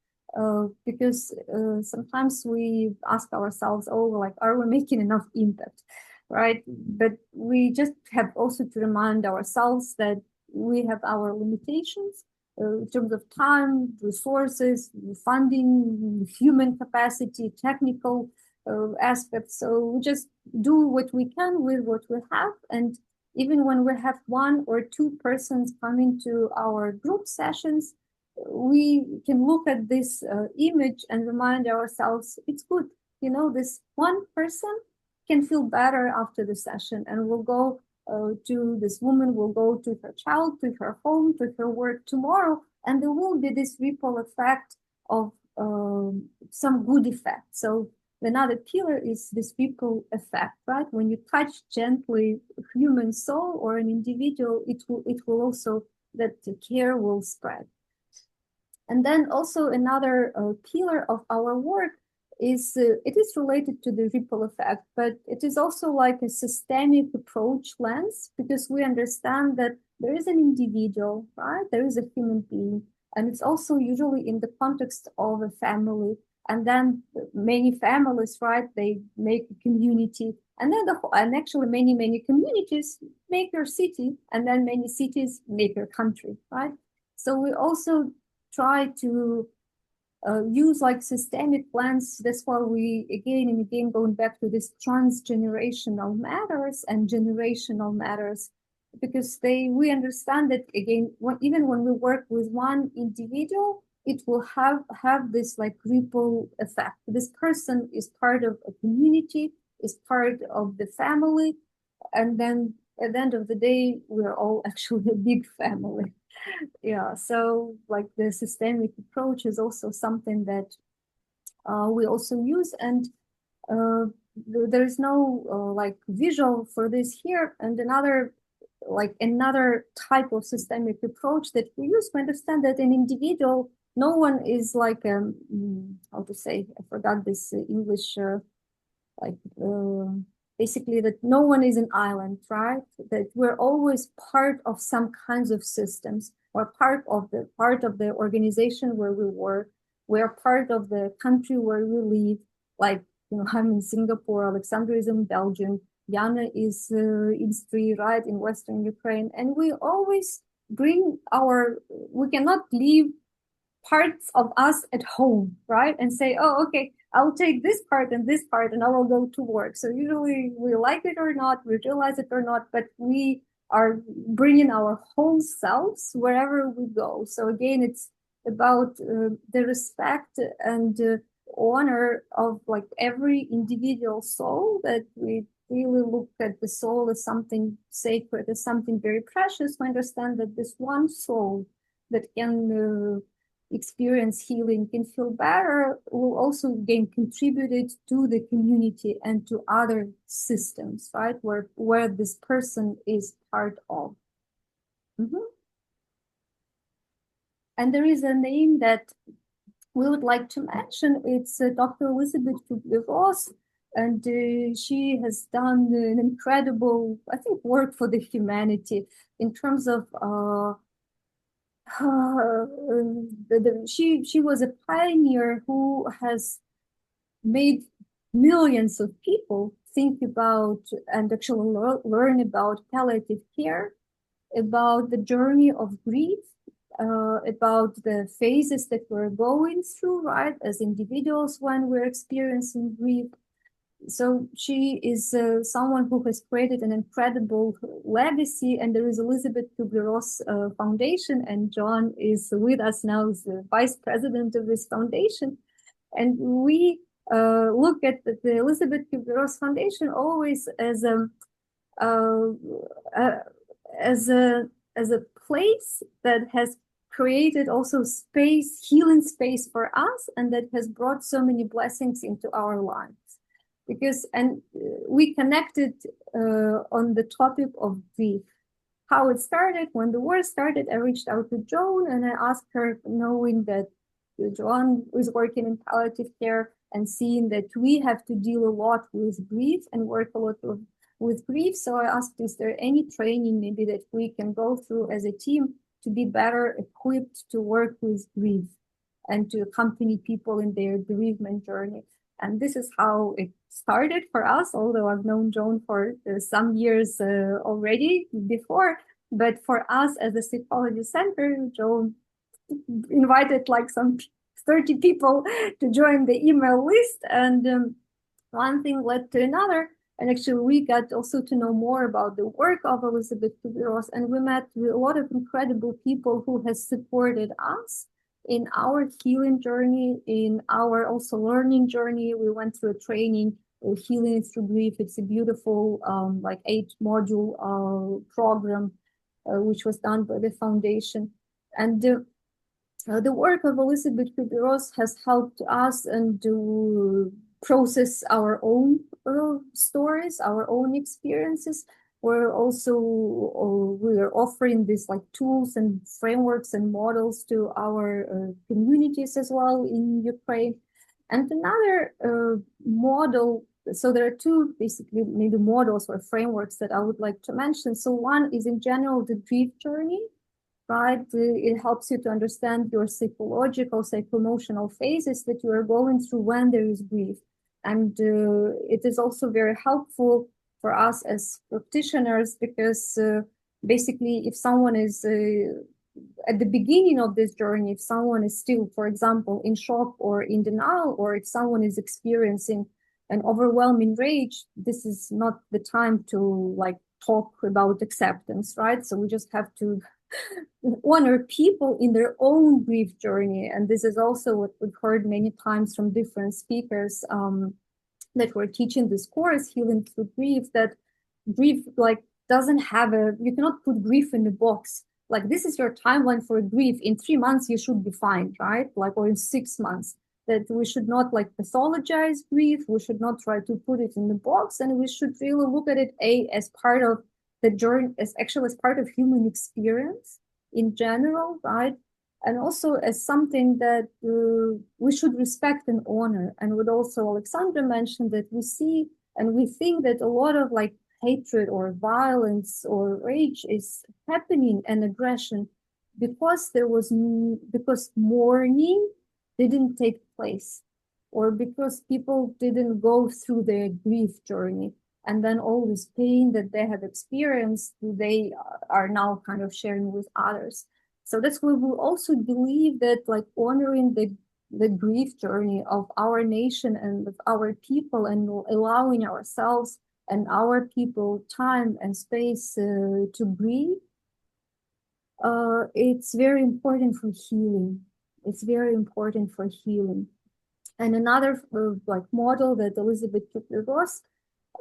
because sometimes we ask ourselves, oh, like, are we making enough impact? Right? But we just have also to remind ourselves that we have our limitations in terms of time, resources, funding, human capacity, technical aspects. So we just do what we can with what we have. And even when we have one or two persons coming to our group sessions, we can look at this image and remind ourselves it's good. You know, this one person can feel better after the session and will go to this woman will go to her child, to her home, to her work tomorrow, and there will be this ripple effect of some good effect. So another pillar is this ripple effect, right? When you touch gently a human soul or an individual, it will also that the care will spread. And then also another pillar of our work is it is related to the ripple effect, but it is also like a systemic approach lens because we understand that there is an individual, right? There is a human being, and it's also usually in the context of a family. And then many families, right? They make a community, and then and actually many communities make their city, and then many cities make their country, right? So we also try to use like systemic plans. That's why we again and again going back to this transgenerational matters and generational matters, because we understand that again even when we work with one individual, it will have this like ripple effect. This person is part of a community, is part of the family, and then at the end of the day, we're all actually a big family. Yeah, so like the systemic approach is also something that we also use, and uh, there is no like visual for this here. And another type of systemic approach that we use, we understand that an individual, no one is like how to say, I forgot this English like basically that no one is an island, right? That we're always part of some kinds of systems, or part of the organization where we work. We're part of the country where we live. Like, you know, I'm in Singapore, Alexandra is in Belgium, Yana is in Stri, right, in Western Ukraine, and we always we cannot leave parts of us at home, right? And say, oh, okay, I'll take this part and I will go to work. So usually we like it or not, we realize it or not, but we are bringing our whole selves wherever we go. So again, it's about the respect and honor of like every individual soul, that we really look at the soul as something sacred, as something very precious. We understand that this one soul that can experience healing, can feel better, will also again contributed to the community and to other systems, right? Where this person is part of. Mm-hmm. And there is a name that we would like to mention. It's Dr. Elizabeth Kubler-Ross, and she has done an incredible, I think, work for the humanity in terms of she was a pioneer who has made millions of people think about and actually learn about palliative care, about the journey of grief, about the phases that we're going through, right, as individuals when we're experiencing grief. So she is someone who has created an incredible legacy, and there is Elizabeth Kubler-Ross Foundation, and John is with us now as the vice president of this foundation. And we look at the Elizabeth Kubler-Ross Foundation always as uh, as a place that has created also space, healing space for us, and that has brought so many blessings into our lives. Because we connected on the topic of grief, how it started. When the war started, I reached out to Joan and I asked her, knowing that Joan was working in palliative care and seeing that we have to deal a lot with grief and work a lot with grief. So I asked, is there any training maybe that we can go through as a team to be better equipped to work with grief and to accompany people in their bereavement journey? And this is how it started for us, although I've known Joan for some years already before. But for us as a psychology center, Joan invited like some 30 people to join the email list. And one thing led to another. And actually, we got also to know more about the work of Elizabeth Kubler-Ross, and we met with a lot of incredible people who has supported us in our healing journey, in our also learning journey. We went through a training, Healing Through Grief. It's a beautiful, like 8-module program, which was done by the foundation. And the work of Elizabeth Kubler-Ross has helped us and to process our own stories, our own experiences. We're also we're offering these like tools and frameworks and models to our communities as well in Ukraine. And another model, so there are two basically maybe models or frameworks that I would like to mention. So one is in general the grief journey, right? It helps you to understand your psychological, psycho-emotional phases that you are going through when there is grief. And it is also very helpful for us as practitioners because basically if someone is at the beginning of this journey, if someone is still, for example, in shock or in denial, or if someone is experiencing an overwhelming rage, this is not the time to like talk about acceptance, right? So we just have to honor people in their own grief journey. And this is also what we've heard many times from different speakers that were teaching this course, Healing Through Grief, that grief like doesn't have you cannot put grief in a box. Like this is your timeline for grief. In 3 months, you should be fine, right? Like, or in 6 months. That we should not like pathologize grief. We should not try to put it in the box. And we should really look at it as part of the journey, as actually as part of human experience in general, right? And also as something that we should respect and honor. And what also Alexandra mentioned, that we see and we think that a lot of like hatred or violence or rage is happening and aggression because because mourning didn't take place, or because people didn't go through their grief journey. And then all this pain that they have experienced, they are now kind of sharing with others. So that's why we also believe that like honoring the grief journey of our nation and of our people, and allowing ourselves and our people time and space to grieve, it's very important for healing. It's very important for healing. And another like model that Elizabeth Kubler-Ross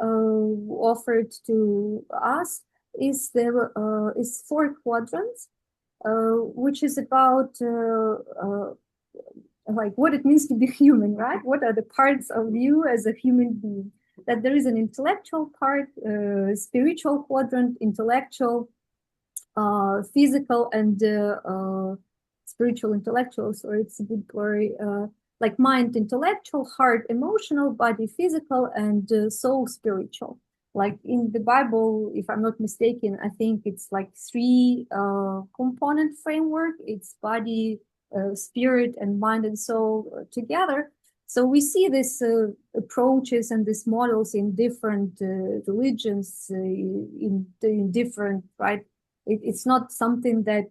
offered to us is is 4 quadrants, which is about like what it means to be human, right? What are the parts of you as a human being? That there is an intellectual part, spiritual quadrant, intellectual, physical, and spiritual, intellectual. So it's a bit blurry. Like mind, intellectual, heart, emotional, body, physical, and soul, spiritual. Like in the Bible, if I'm not mistaken, I think it's like 3 component framework. It's body, spirit, and mind and soul together. So we see these approaches and these models in different religions, in different, right? It's not something that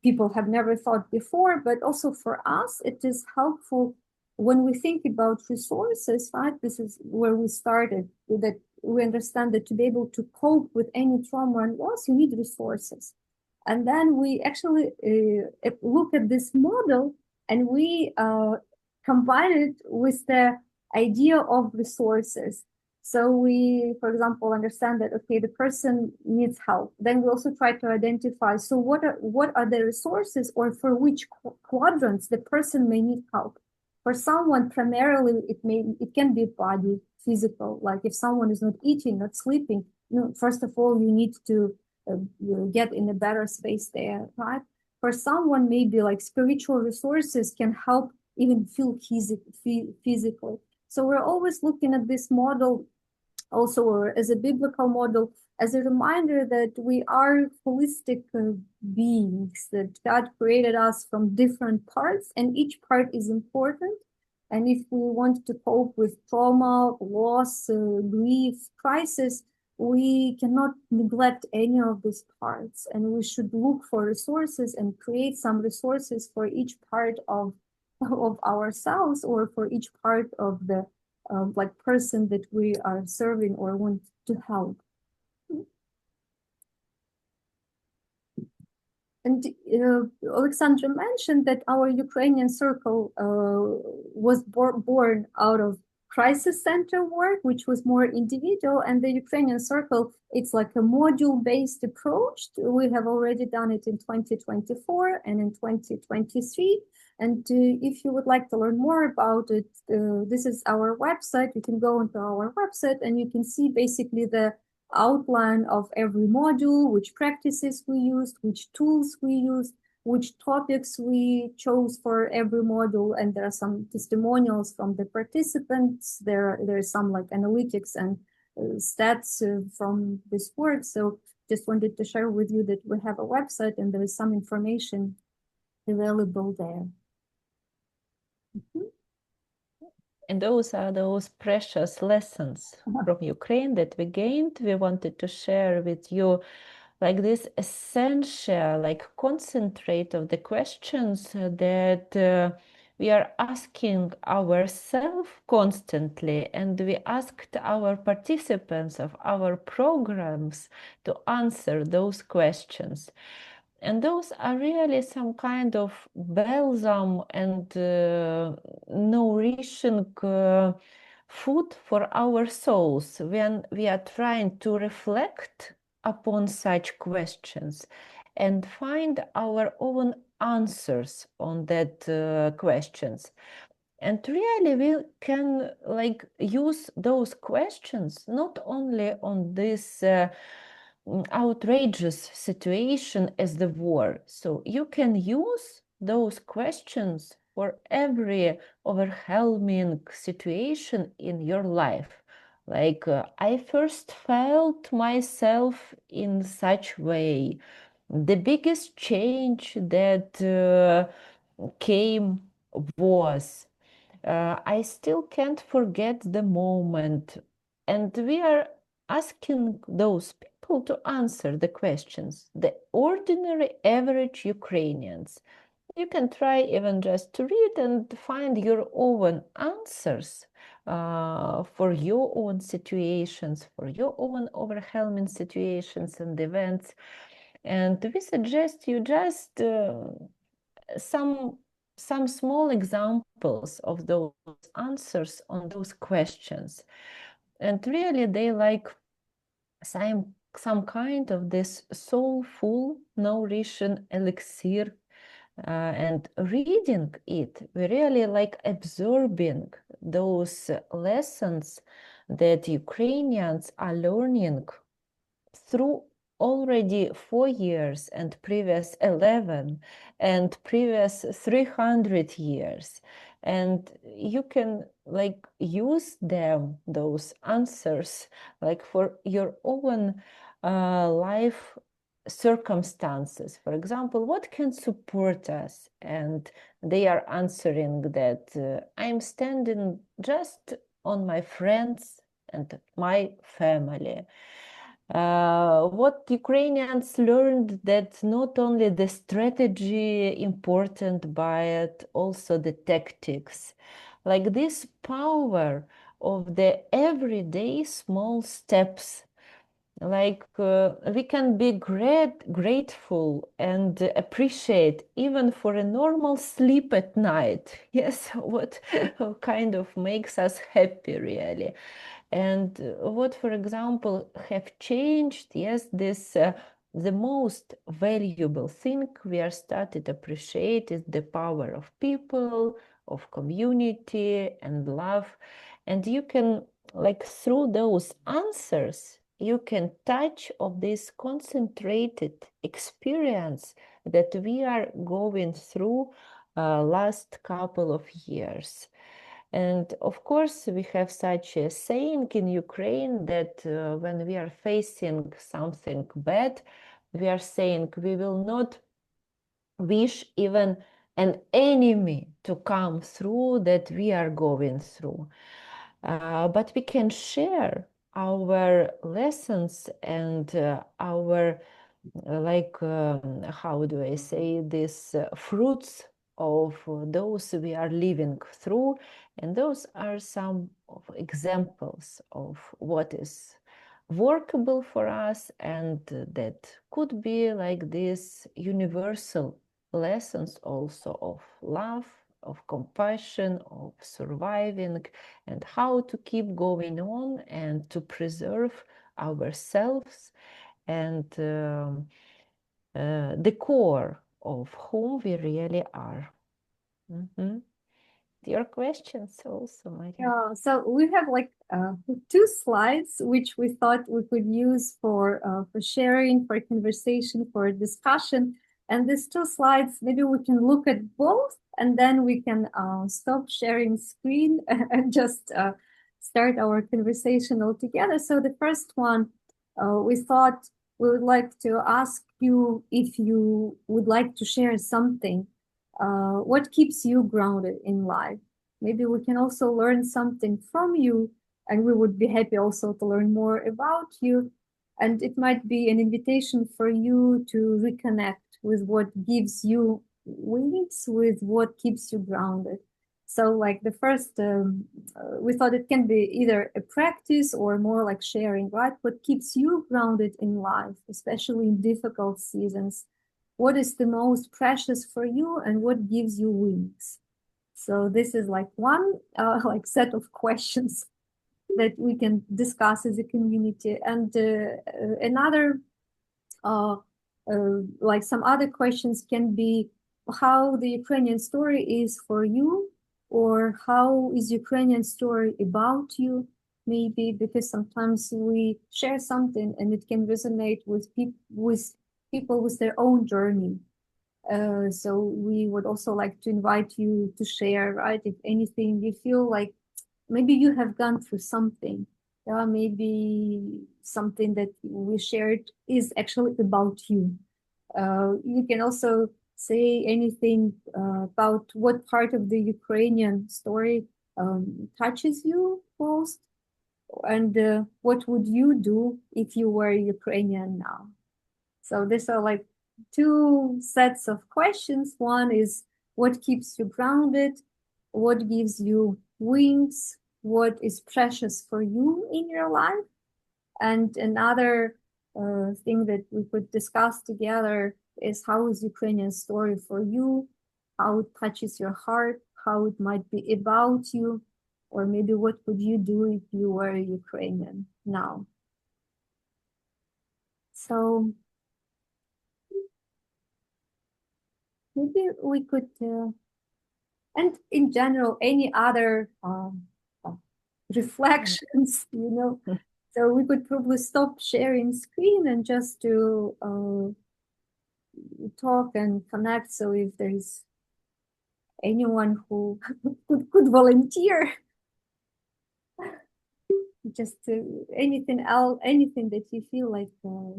people have never thought before, but also for us, it is helpful when we think about resources, right? This is where we started, that we understand that to be able to cope with any trauma and loss, you need resources. And then we actually look at this model and we combine it with the idea of resources. So we, for example, understand that, okay, the person needs help. Then we also try to identify, so what are the resources, or for which quadrants the person may need help. For someone, primarily, it can be body, physical. Like if someone is not eating, not sleeping, first of all, you need to get in a better space there, right? For someone, maybe like spiritual resources can help even feel physically. So we're always looking at this model also as a biblical model, as a reminder that we are holistic beings, that God created us from different parts, and each part is important. And if we want to cope with trauma, loss, grief, crisis, we cannot neglect any of these parts, and we should look for resources and create some resources for each part of ourselves, or for each part of the like person that we are serving or want to help. And Alexandra mentioned that our Ukrainian circle was born out of crisis center work, which was more individual. And the Ukrainian circle, it's like a module-based approach. We have already done it in 2024 and in 2023. And if you would like to learn more about it, this is our website. You can go onto our website and you can see basically the outline of every module, which practices we used, which tools we used, which topics we chose for every module. And there are some testimonials from the participants. There's some like analytics and stats from this work. So just wanted to share with you that we have a website and there is some information available there. And those are those precious lessons from Ukraine that we gained. We wanted to share with you like this essential, like concentrate of the questions that we are asking ourselves constantly, and we asked our participants of our programs to answer those questions. And those are really some kind of balsam and nourishing food for our souls when we are trying to reflect upon such questions and find our own answers on that questions. And really we can like use those questions not only on this outrageous situation as the war. So you can use those questions for every overwhelming situation in your life. Like I first felt myself in such way. The biggest change that came was I still can't forget the moment. And we are asking those people to answer the questions, the ordinary average Ukrainians. You can try even just to read and find your own answers for your own situations, for your own overwhelming situations and events. And we suggest you just some small examples of those answers on those questions. And really they like some kind of this soulful nourishing elixir. And reading it, we really like absorbing those lessons that Ukrainians are learning through already 4 years and previous 11 and previous 300 years. And you can like use them, those answers, like for your own life circumstances. For example, what can support us? And they are answering that I'm standing just on my friends and my family. What Ukrainians learned that not only the strategy important, but also the tactics, like this power of the everyday small steps. Like we can be grateful and appreciate even for a normal sleep at night. Yes, what kind of makes us happy really. And what, for example, have changed, yes, this the most valuable thing we are started to appreciate is the power of people, of community and love. And you can, like, through those answers, you can touch of this concentrated experience that we are going through last couple of years. And of course, we have such a saying in Ukraine that when we are facing something bad, we are saying we will not wish even an enemy to come through that we are going through. But we can share our lessons and our how do I say this, fruits of those we are living through. And those are some of examples of what is workable for us, and that could be like this universal lessons also of love, of compassion, of surviving, and how to keep going on and to preserve ourselves and the core of whom we really are. Your questions also, Maria. Yeah, so we have like two slides which we thought we could use for sharing, for conversation, for discussion. And these two slides, maybe we can look at both, and then we can stop sharing screen and just start our conversation all together. So the first one, we thought we would like to ask you if you would like to share something. What keeps you grounded in life? Maybe we can also learn something from you, and we would be happy also to learn more about you. And it might be an invitation for you to reconnect with what gives you wings, with what keeps you grounded. So, like the first, we thought it can be either a practice or more like sharing, right? What keeps you grounded in life, especially in difficult seasons? What is the most precious for you, and what gives you wings? So this is like one like set of questions that we can discuss as a community, and another like some other questions can be how the Ukrainian story is for you, or how is Ukrainian story about you, maybe because sometimes we share something and it can resonate with people with their own journey. So we would also like to invite you to share, right? If anything you feel like maybe you have gone through something, yeah, maybe something that we shared is actually about you. You can also say anything about what part of the Ukrainian story touches you most, and what would you do if you were Ukrainian now? So these are like two sets of questions. One is what keeps you grounded, what gives you wings, what is precious for you in your life. And another thing that we could discuss together is how is Ukrainian story for you, how it touches your heart, how it might be about you, or maybe what would you do if you were Ukrainian now. So maybe we could, and in general, any other reflections, you know. So we could probably stop sharing screen and just to talk and connect. So if there's anyone who could volunteer, just anything else, anything that you feel like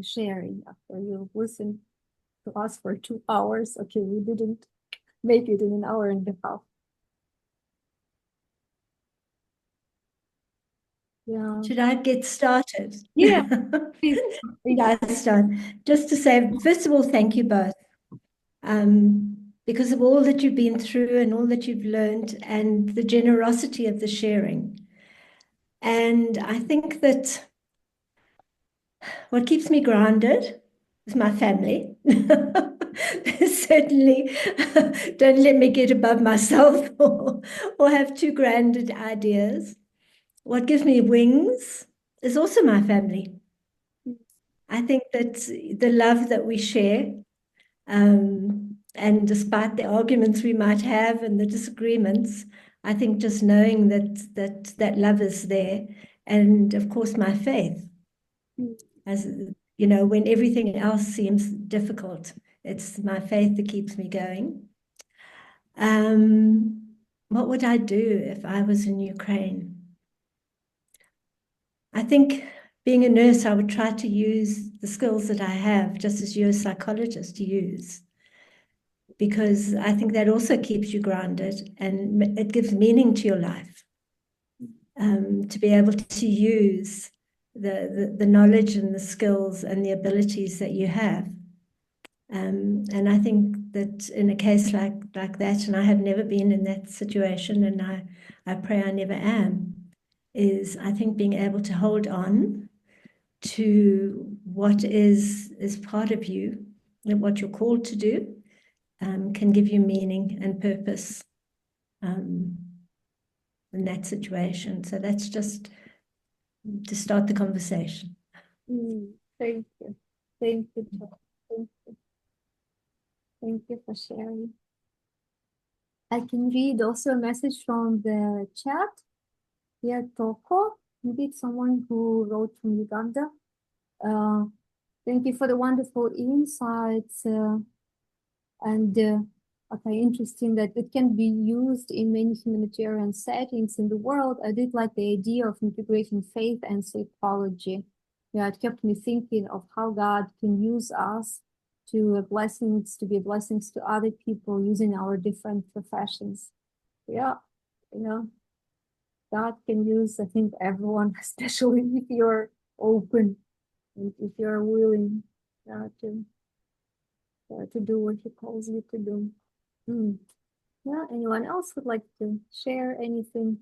sharing after you listen to us for 2 hours. Okay, we didn't make it in an hour and a half. Yeah. Should I get started? Yeah, please. Should I start? Just to say, first of all, thank you both. Because of all that you've been through and all that you've learned and the generosity of the sharing. And I think that what keeps me grounded is my family. Certainly don't let me get above myself or have too grand ideas. What gives me wings is also my family. I think that the love that we share, and despite the arguments we might have and the disagreements, I think just knowing that love is there, and of course my faith, as you know, when everything else seems difficult, it's my faith that keeps me going. What would I do if I was in Ukraine? I think being a nurse, I would try to use the skills that I have, just as you're a psychologist, to use, because I think that also keeps you grounded and it gives meaning to your life. To be able to use the knowledge and the skills and the abilities that you have. And I think that in a case like that, and I have never been in that situation, and I pray I never am, is I think being able to hold on to what is part of you and what you're called to do, can give you meaning and purpose in that situation. So that's just to start the conversation. Thank you. Thank you. Thank you. Thank you for sharing. I can read also a message from the chat. Yeah, Toko, maybe it's someone who wrote from Uganda. Thank you for the wonderful insights, and okay, interesting that it can be used in many humanitarian settings in the world. I did like the idea of integrating faith and psychology. Yeah, it kept me thinking of how God can use us to be blessings to other people using our different professions. Yeah, you know, God can use, I think, everyone, especially if you're open and if you're willing to do what He calls you to do. Yeah, anyone else would like to share anything?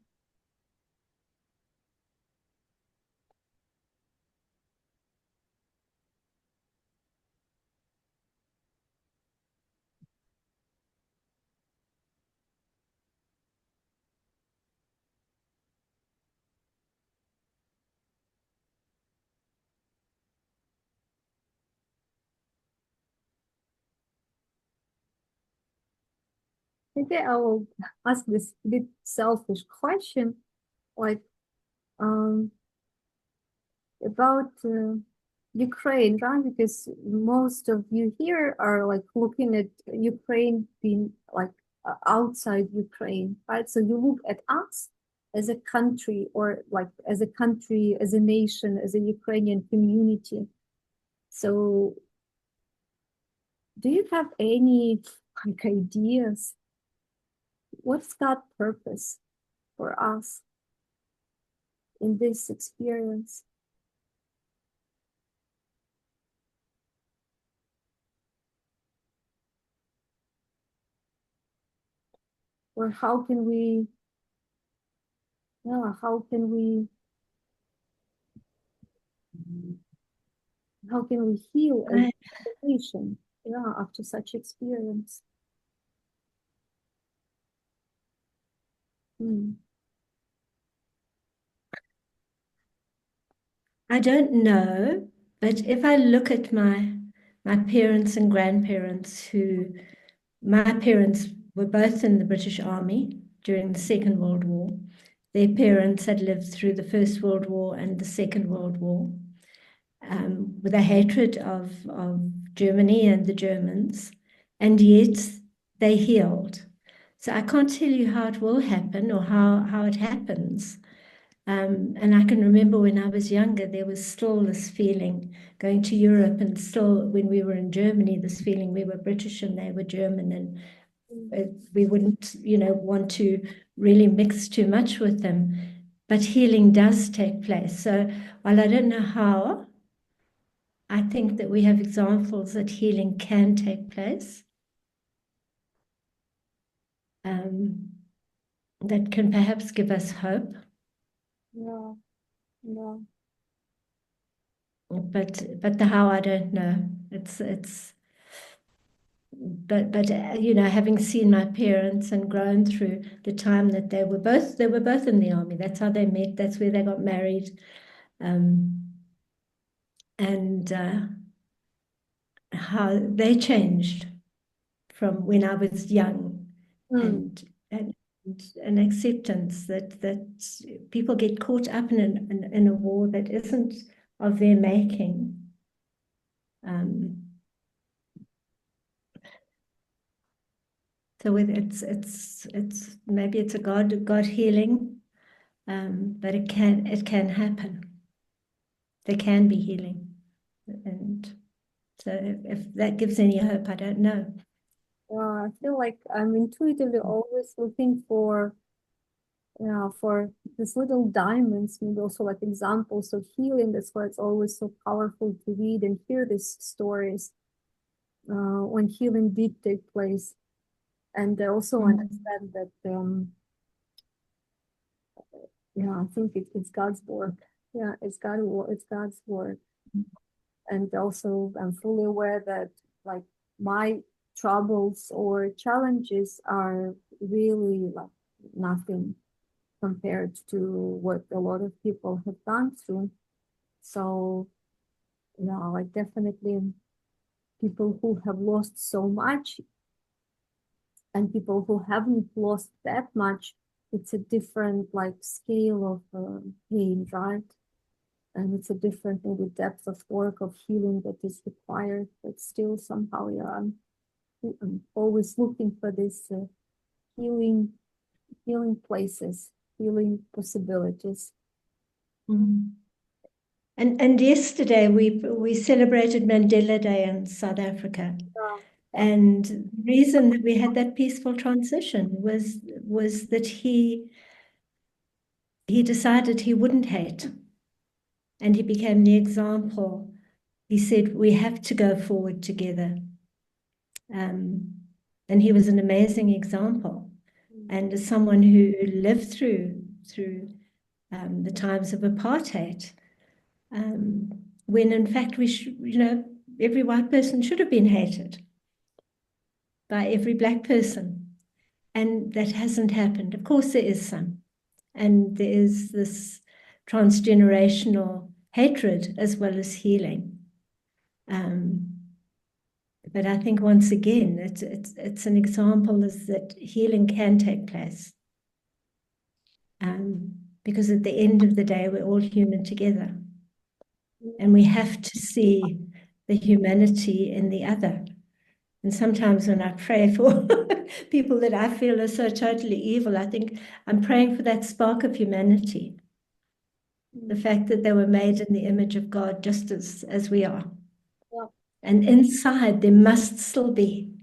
Maybe I will ask this bit selfish question, like about Ukraine, right? Because most of you here are like looking at Ukraine being like outside Ukraine, right? So you look at us as a country, or like as a country, as a nation, as a Ukrainian community. So do you have any like ideas? What's God's purpose for us in this experience? Or how can we, yeah, how can we heal as a nation, yeah, after such experience? I don't know, but if I look at my parents and grandparents, who my parents were both in the British Army during the Second World War. Their parents had lived through the First World War and the Second World War, with a hatred of Germany and the Germans, and yet they healed. So I can't tell you how it will happen or how it happens. And I can remember when I was younger, there was still this feeling going to Europe, and still when we were in Germany, this feeling we were British and they were German, and we wouldn't, want to really mix too much with them. but healing does take place. So while I don't know how, I think that we have examples that healing can take place, that can perhaps give us hope. Yeah, yeah. But the how, I don't know. But you know, having seen my parents and grown through the time that they were both in the army. That's how they met. That's where they got married, and how they changed from when I was young, and an acceptance that people get caught up in a war that isn't of their making. So it's maybe it's a God healing, but it can happen. There can be healing, and so if that gives any hope, I don't know. I feel like I'm intuitively always looking for these little diamonds, maybe also like examples of healing. That's why it's always so powerful to read and hear these stories when healing did take place. And I also understand that, I think it's God's work. Yeah, it's God's work. And also, I'm fully aware that like my troubles or challenges are really like nothing compared to what a lot of people have gone through. So, like definitely people who have lost so much and people who haven't lost that much, it's a different like scale of pain, right? And it's a different maybe depth of work of healing that is required. But still, somehow, I'm always looking for this healing places, healing possibilities. And yesterday we celebrated Mandela Day in South Africa. And the reason that we had that peaceful transition was that he decided he wouldn't hate. And he became the example. He said, we have to go forward together. And he was an amazing example. And as someone who lived through the times of apartheid, when in fact every white person should have been hated by every black person. And that hasn't happened. Of course, there is some. And there is this transgenerational hatred as well as healing. But I think once again, it's an example is that healing can take place. Because at the end of the day, we're all human together. And we have to see the humanity in the other. And sometimes when I pray for people that I feel are so totally evil, I think I'm praying for that spark of humanity. The fact that they were made in the image of God just as we are. Yeah. And inside there must still be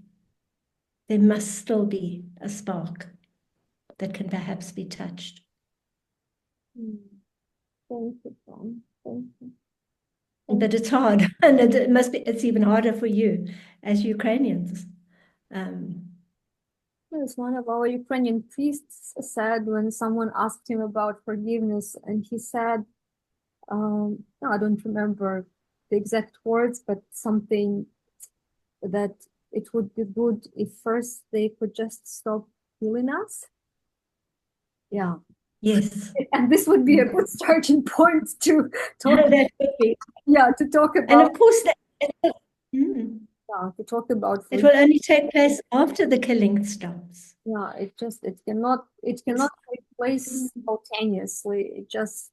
a spark that can perhaps be touched. Thank you, Tom. Thank you. But it's hard, and it's even harder for you as Ukrainians. As one of our Ukrainian priests said when someone asked him about forgiveness, and he said, no, I don't remember the exact words, but something that it would be good if first they could just stop killing us. Yeah. Yes. And this would be a good starting point to talk. That would be. Yeah, to talk about. And of course, to talk about. It will only take place after the killing stops. Yeah, it cannot take place spontaneously. It just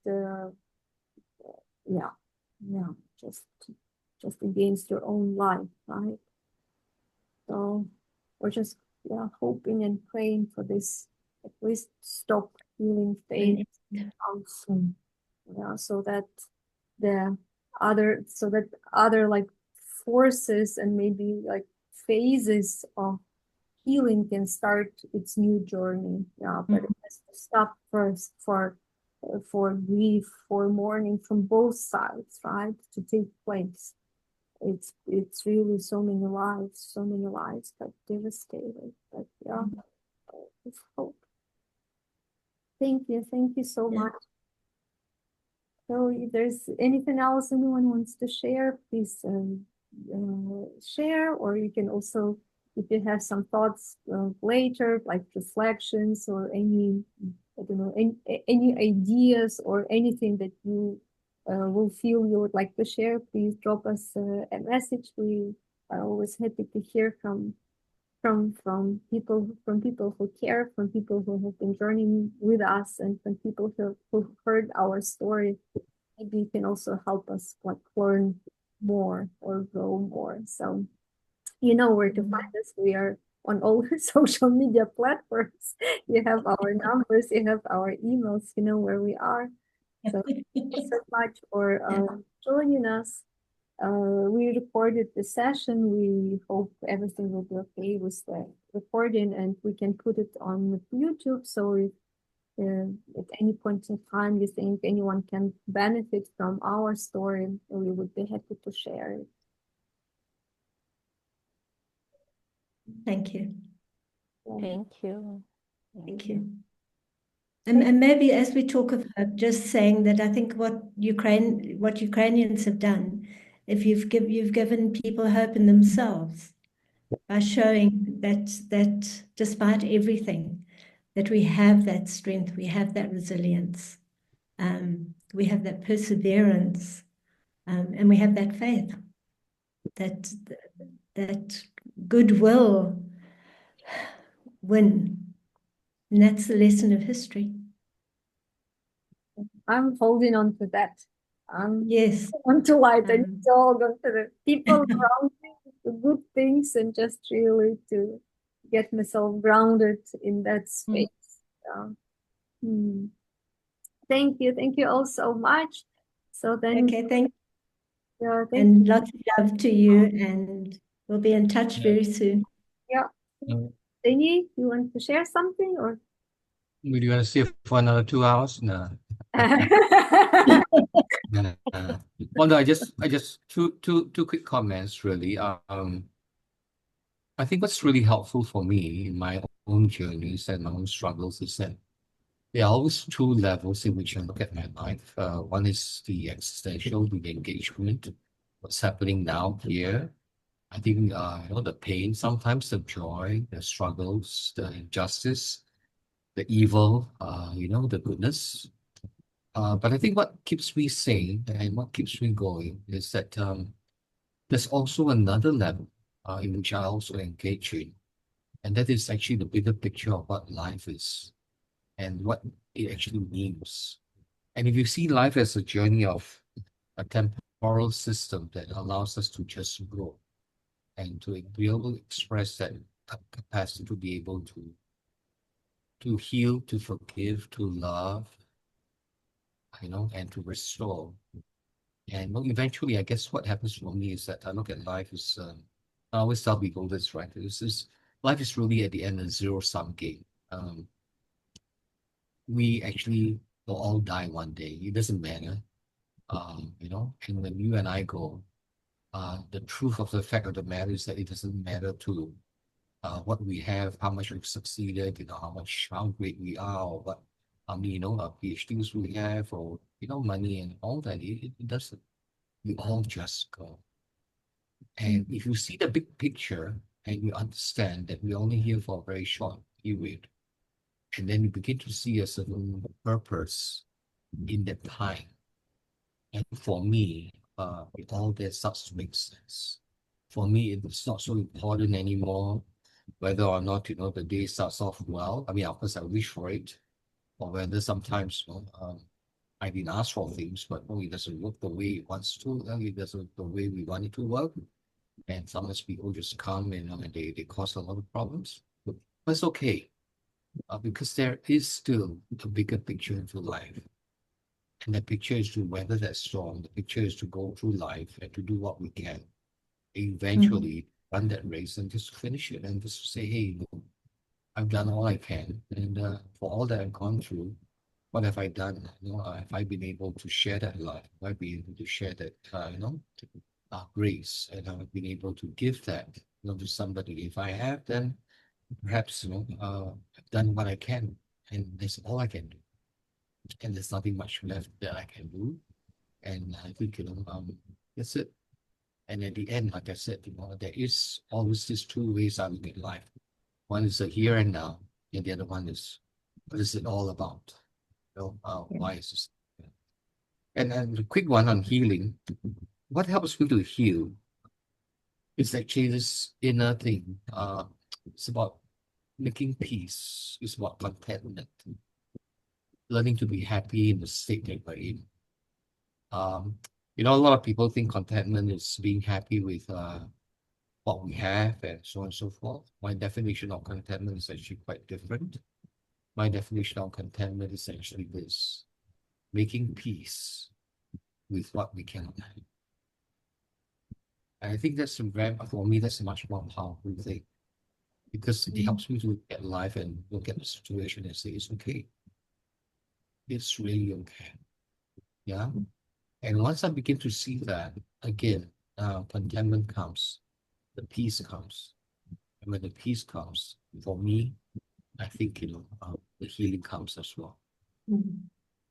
just against your own life, right? So we're just hoping and praying for this at least stop healing phase soon. Yeah, so that other like forces and maybe like phases of healing can start its new journey. Yeah, but it has to stop first for for grief, for mourning from both sides, right, to take place. It's really so many lives got devastated. But yeah, it's hope. Thank you so much. So if there's anything else anyone wants to share, please share, or you can also, if you have some thoughts later, like reflections or any, I don't know, any ideas or anything that you will feel you would like to share, please drop us a message. We are always happy to hear from people who care, from people who have been journeying with us, and from people who heard our story. Maybe you can also help us like learn more or grow more. So you know where to find us. We are on all social media platforms. You have our numbers, you have our emails, you know where we are. So thank you so much for joining us. We recorded the session. We hope everything will be okay with the recording, and we can put it on YouTube. So if at any point in time you think anyone can benefit from our story, we would be happy to share it. Thank you. Thank you. Thank you. And maybe as we talk of hope, just saying that I think what Ukrainians have done, if you've given people hope in themselves by showing that despite everything, that we have that strength, we have that resilience, we have that perseverance, and we have that faith, that goodwill win. And that's the lesson of history. I'm holding on to that. Yes. On to light. I need to hold on to the people around me, the good things, and just really to get myself grounded in that space. Thank you all so much. So then, okay, thank you. Yeah, and lots of love to you, and we'll be in touch very soon. Yeah. Denny, you want to share something, or? Would you want to stay for another 2 hours? No. Well, no, I just two quick comments really. I think what's really helpful for me in my own journeys and my own struggles is that there are always two levels in which I look at my life. One is the existential, the engagement, what's happening now here. I think the pain, sometimes the joy, the struggles, the injustice, the evil, the goodness. But I think what keeps me sane and what keeps me going is that there's also another level in which I also engage in, and that is actually the bigger picture of what life is and what it actually means. And if you see life as a journey of a temporal system that allows us to just grow and to be able to express that capacity to be able to heal, to forgive, to love, and to restore. And well, eventually, I guess what happens for me is that I look at life as, I always tell people this, right? Life is really at the end a zero-sum game. We actually will all die one day. It doesn't matter, and when you and I go, the truth of the fact of the matter is that it doesn't matter to what we have, how much we've succeeded, how great we are, or what, PhDs we have, or, money and all that. It doesn't. We all just go. And if you see the big picture and you understand that we're only here for a very short period, and then you begin to see a certain purpose in that time. And for me, it all that starts to make sense. For me, it's not so important anymore whether or not, the day starts off well. I mean, of course, I wish for it. Or whether sometimes, I didn't ask for things, but it doesn't work the way it wants to. It doesn't the way we want it to work. And sometimes people just come and they cause a lot of problems. But it's okay, because there is still a bigger picture into life. And the picture is to weather that storm. The picture is to go through life and to do what we can. Eventually run that race and just finish it and just say, hey, I've done all I can. And for all that I've gone through, what have I done? Have I been able to share that love? Have I been able to share that, grace? And have I been able to give that, to somebody? If I have, then perhaps, I've done what I can, and that's all I can do. And there's nothing much left that I can do. And I think, that's it. And at the end, like I said, there is always these two ways I look at life. One is the here and now, and the other one is, what is it all about? Why is this? And a quick one on healing. What helps me to heal is actually this inner thing. It's about making peace. It's about contentment. Learning to be happy in the state that we're in. A lot of people think contentment is being happy with what we have and so on and so forth. My definition of contentment is actually quite different. My definition of contentment is actually this: making peace with what we cannot have. And I think that's for me, that's a much more powerful thing, because it helps me to look at life and look at the situation and say, it's okay. It's really okay. Yeah. And once I begin to see that, again, contentment comes, the peace comes. And when the peace comes, for me, I think, the healing comes as well.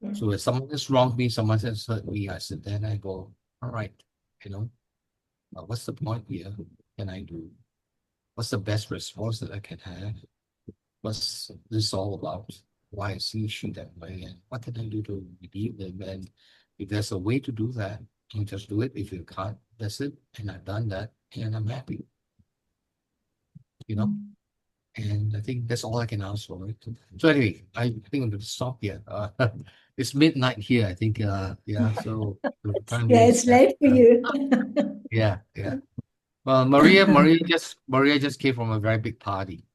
Yeah. So if someone has wronged me, someone has hurt me, I sit there and I go, all right, what's the point here? What can I do? What's the best response that I can have? What's this all about? Why is she that way? And what can I do to redeem them? And if there's a way to do that, you just do it. If you can't, that's it. And I've done that, and I'm happy. And I think that's all I can ask for. Right? So anyway, I think I'm going to stop here. It's midnight here, I think. Yeah. So it's late for you. Yeah. Well, Maria just came from a very big party.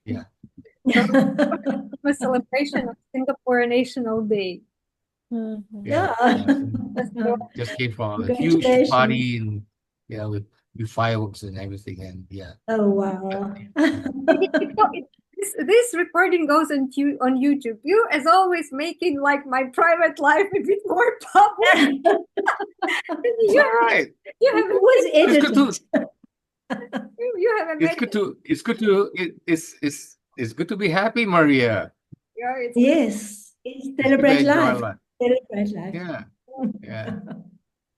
Yeah. A celebration of Singapore National Day. Yeah. Just came from a huge party, and with fireworks and everything, and yeah. Oh wow. This recording goes on YouTube. You, as always, making like my private life a bit more public. It's all right. You have was edited. You have it's good to be happy, Maria. Yeah, yes. Celebrate life. Celebrate life. Yeah.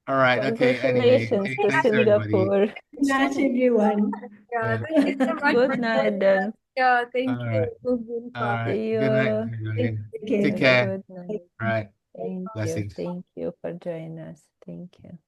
All right. Okay. Anyway, thanks everybody. Singapore. Good night, everyone. Yeah, thank you so much. Good night, then. Yeah, thank All you. right. All right. See Good night, you. everybody. Take care. Take care. Good night. All right. Thank you. Blessings. Thank you for joining us. Thank you.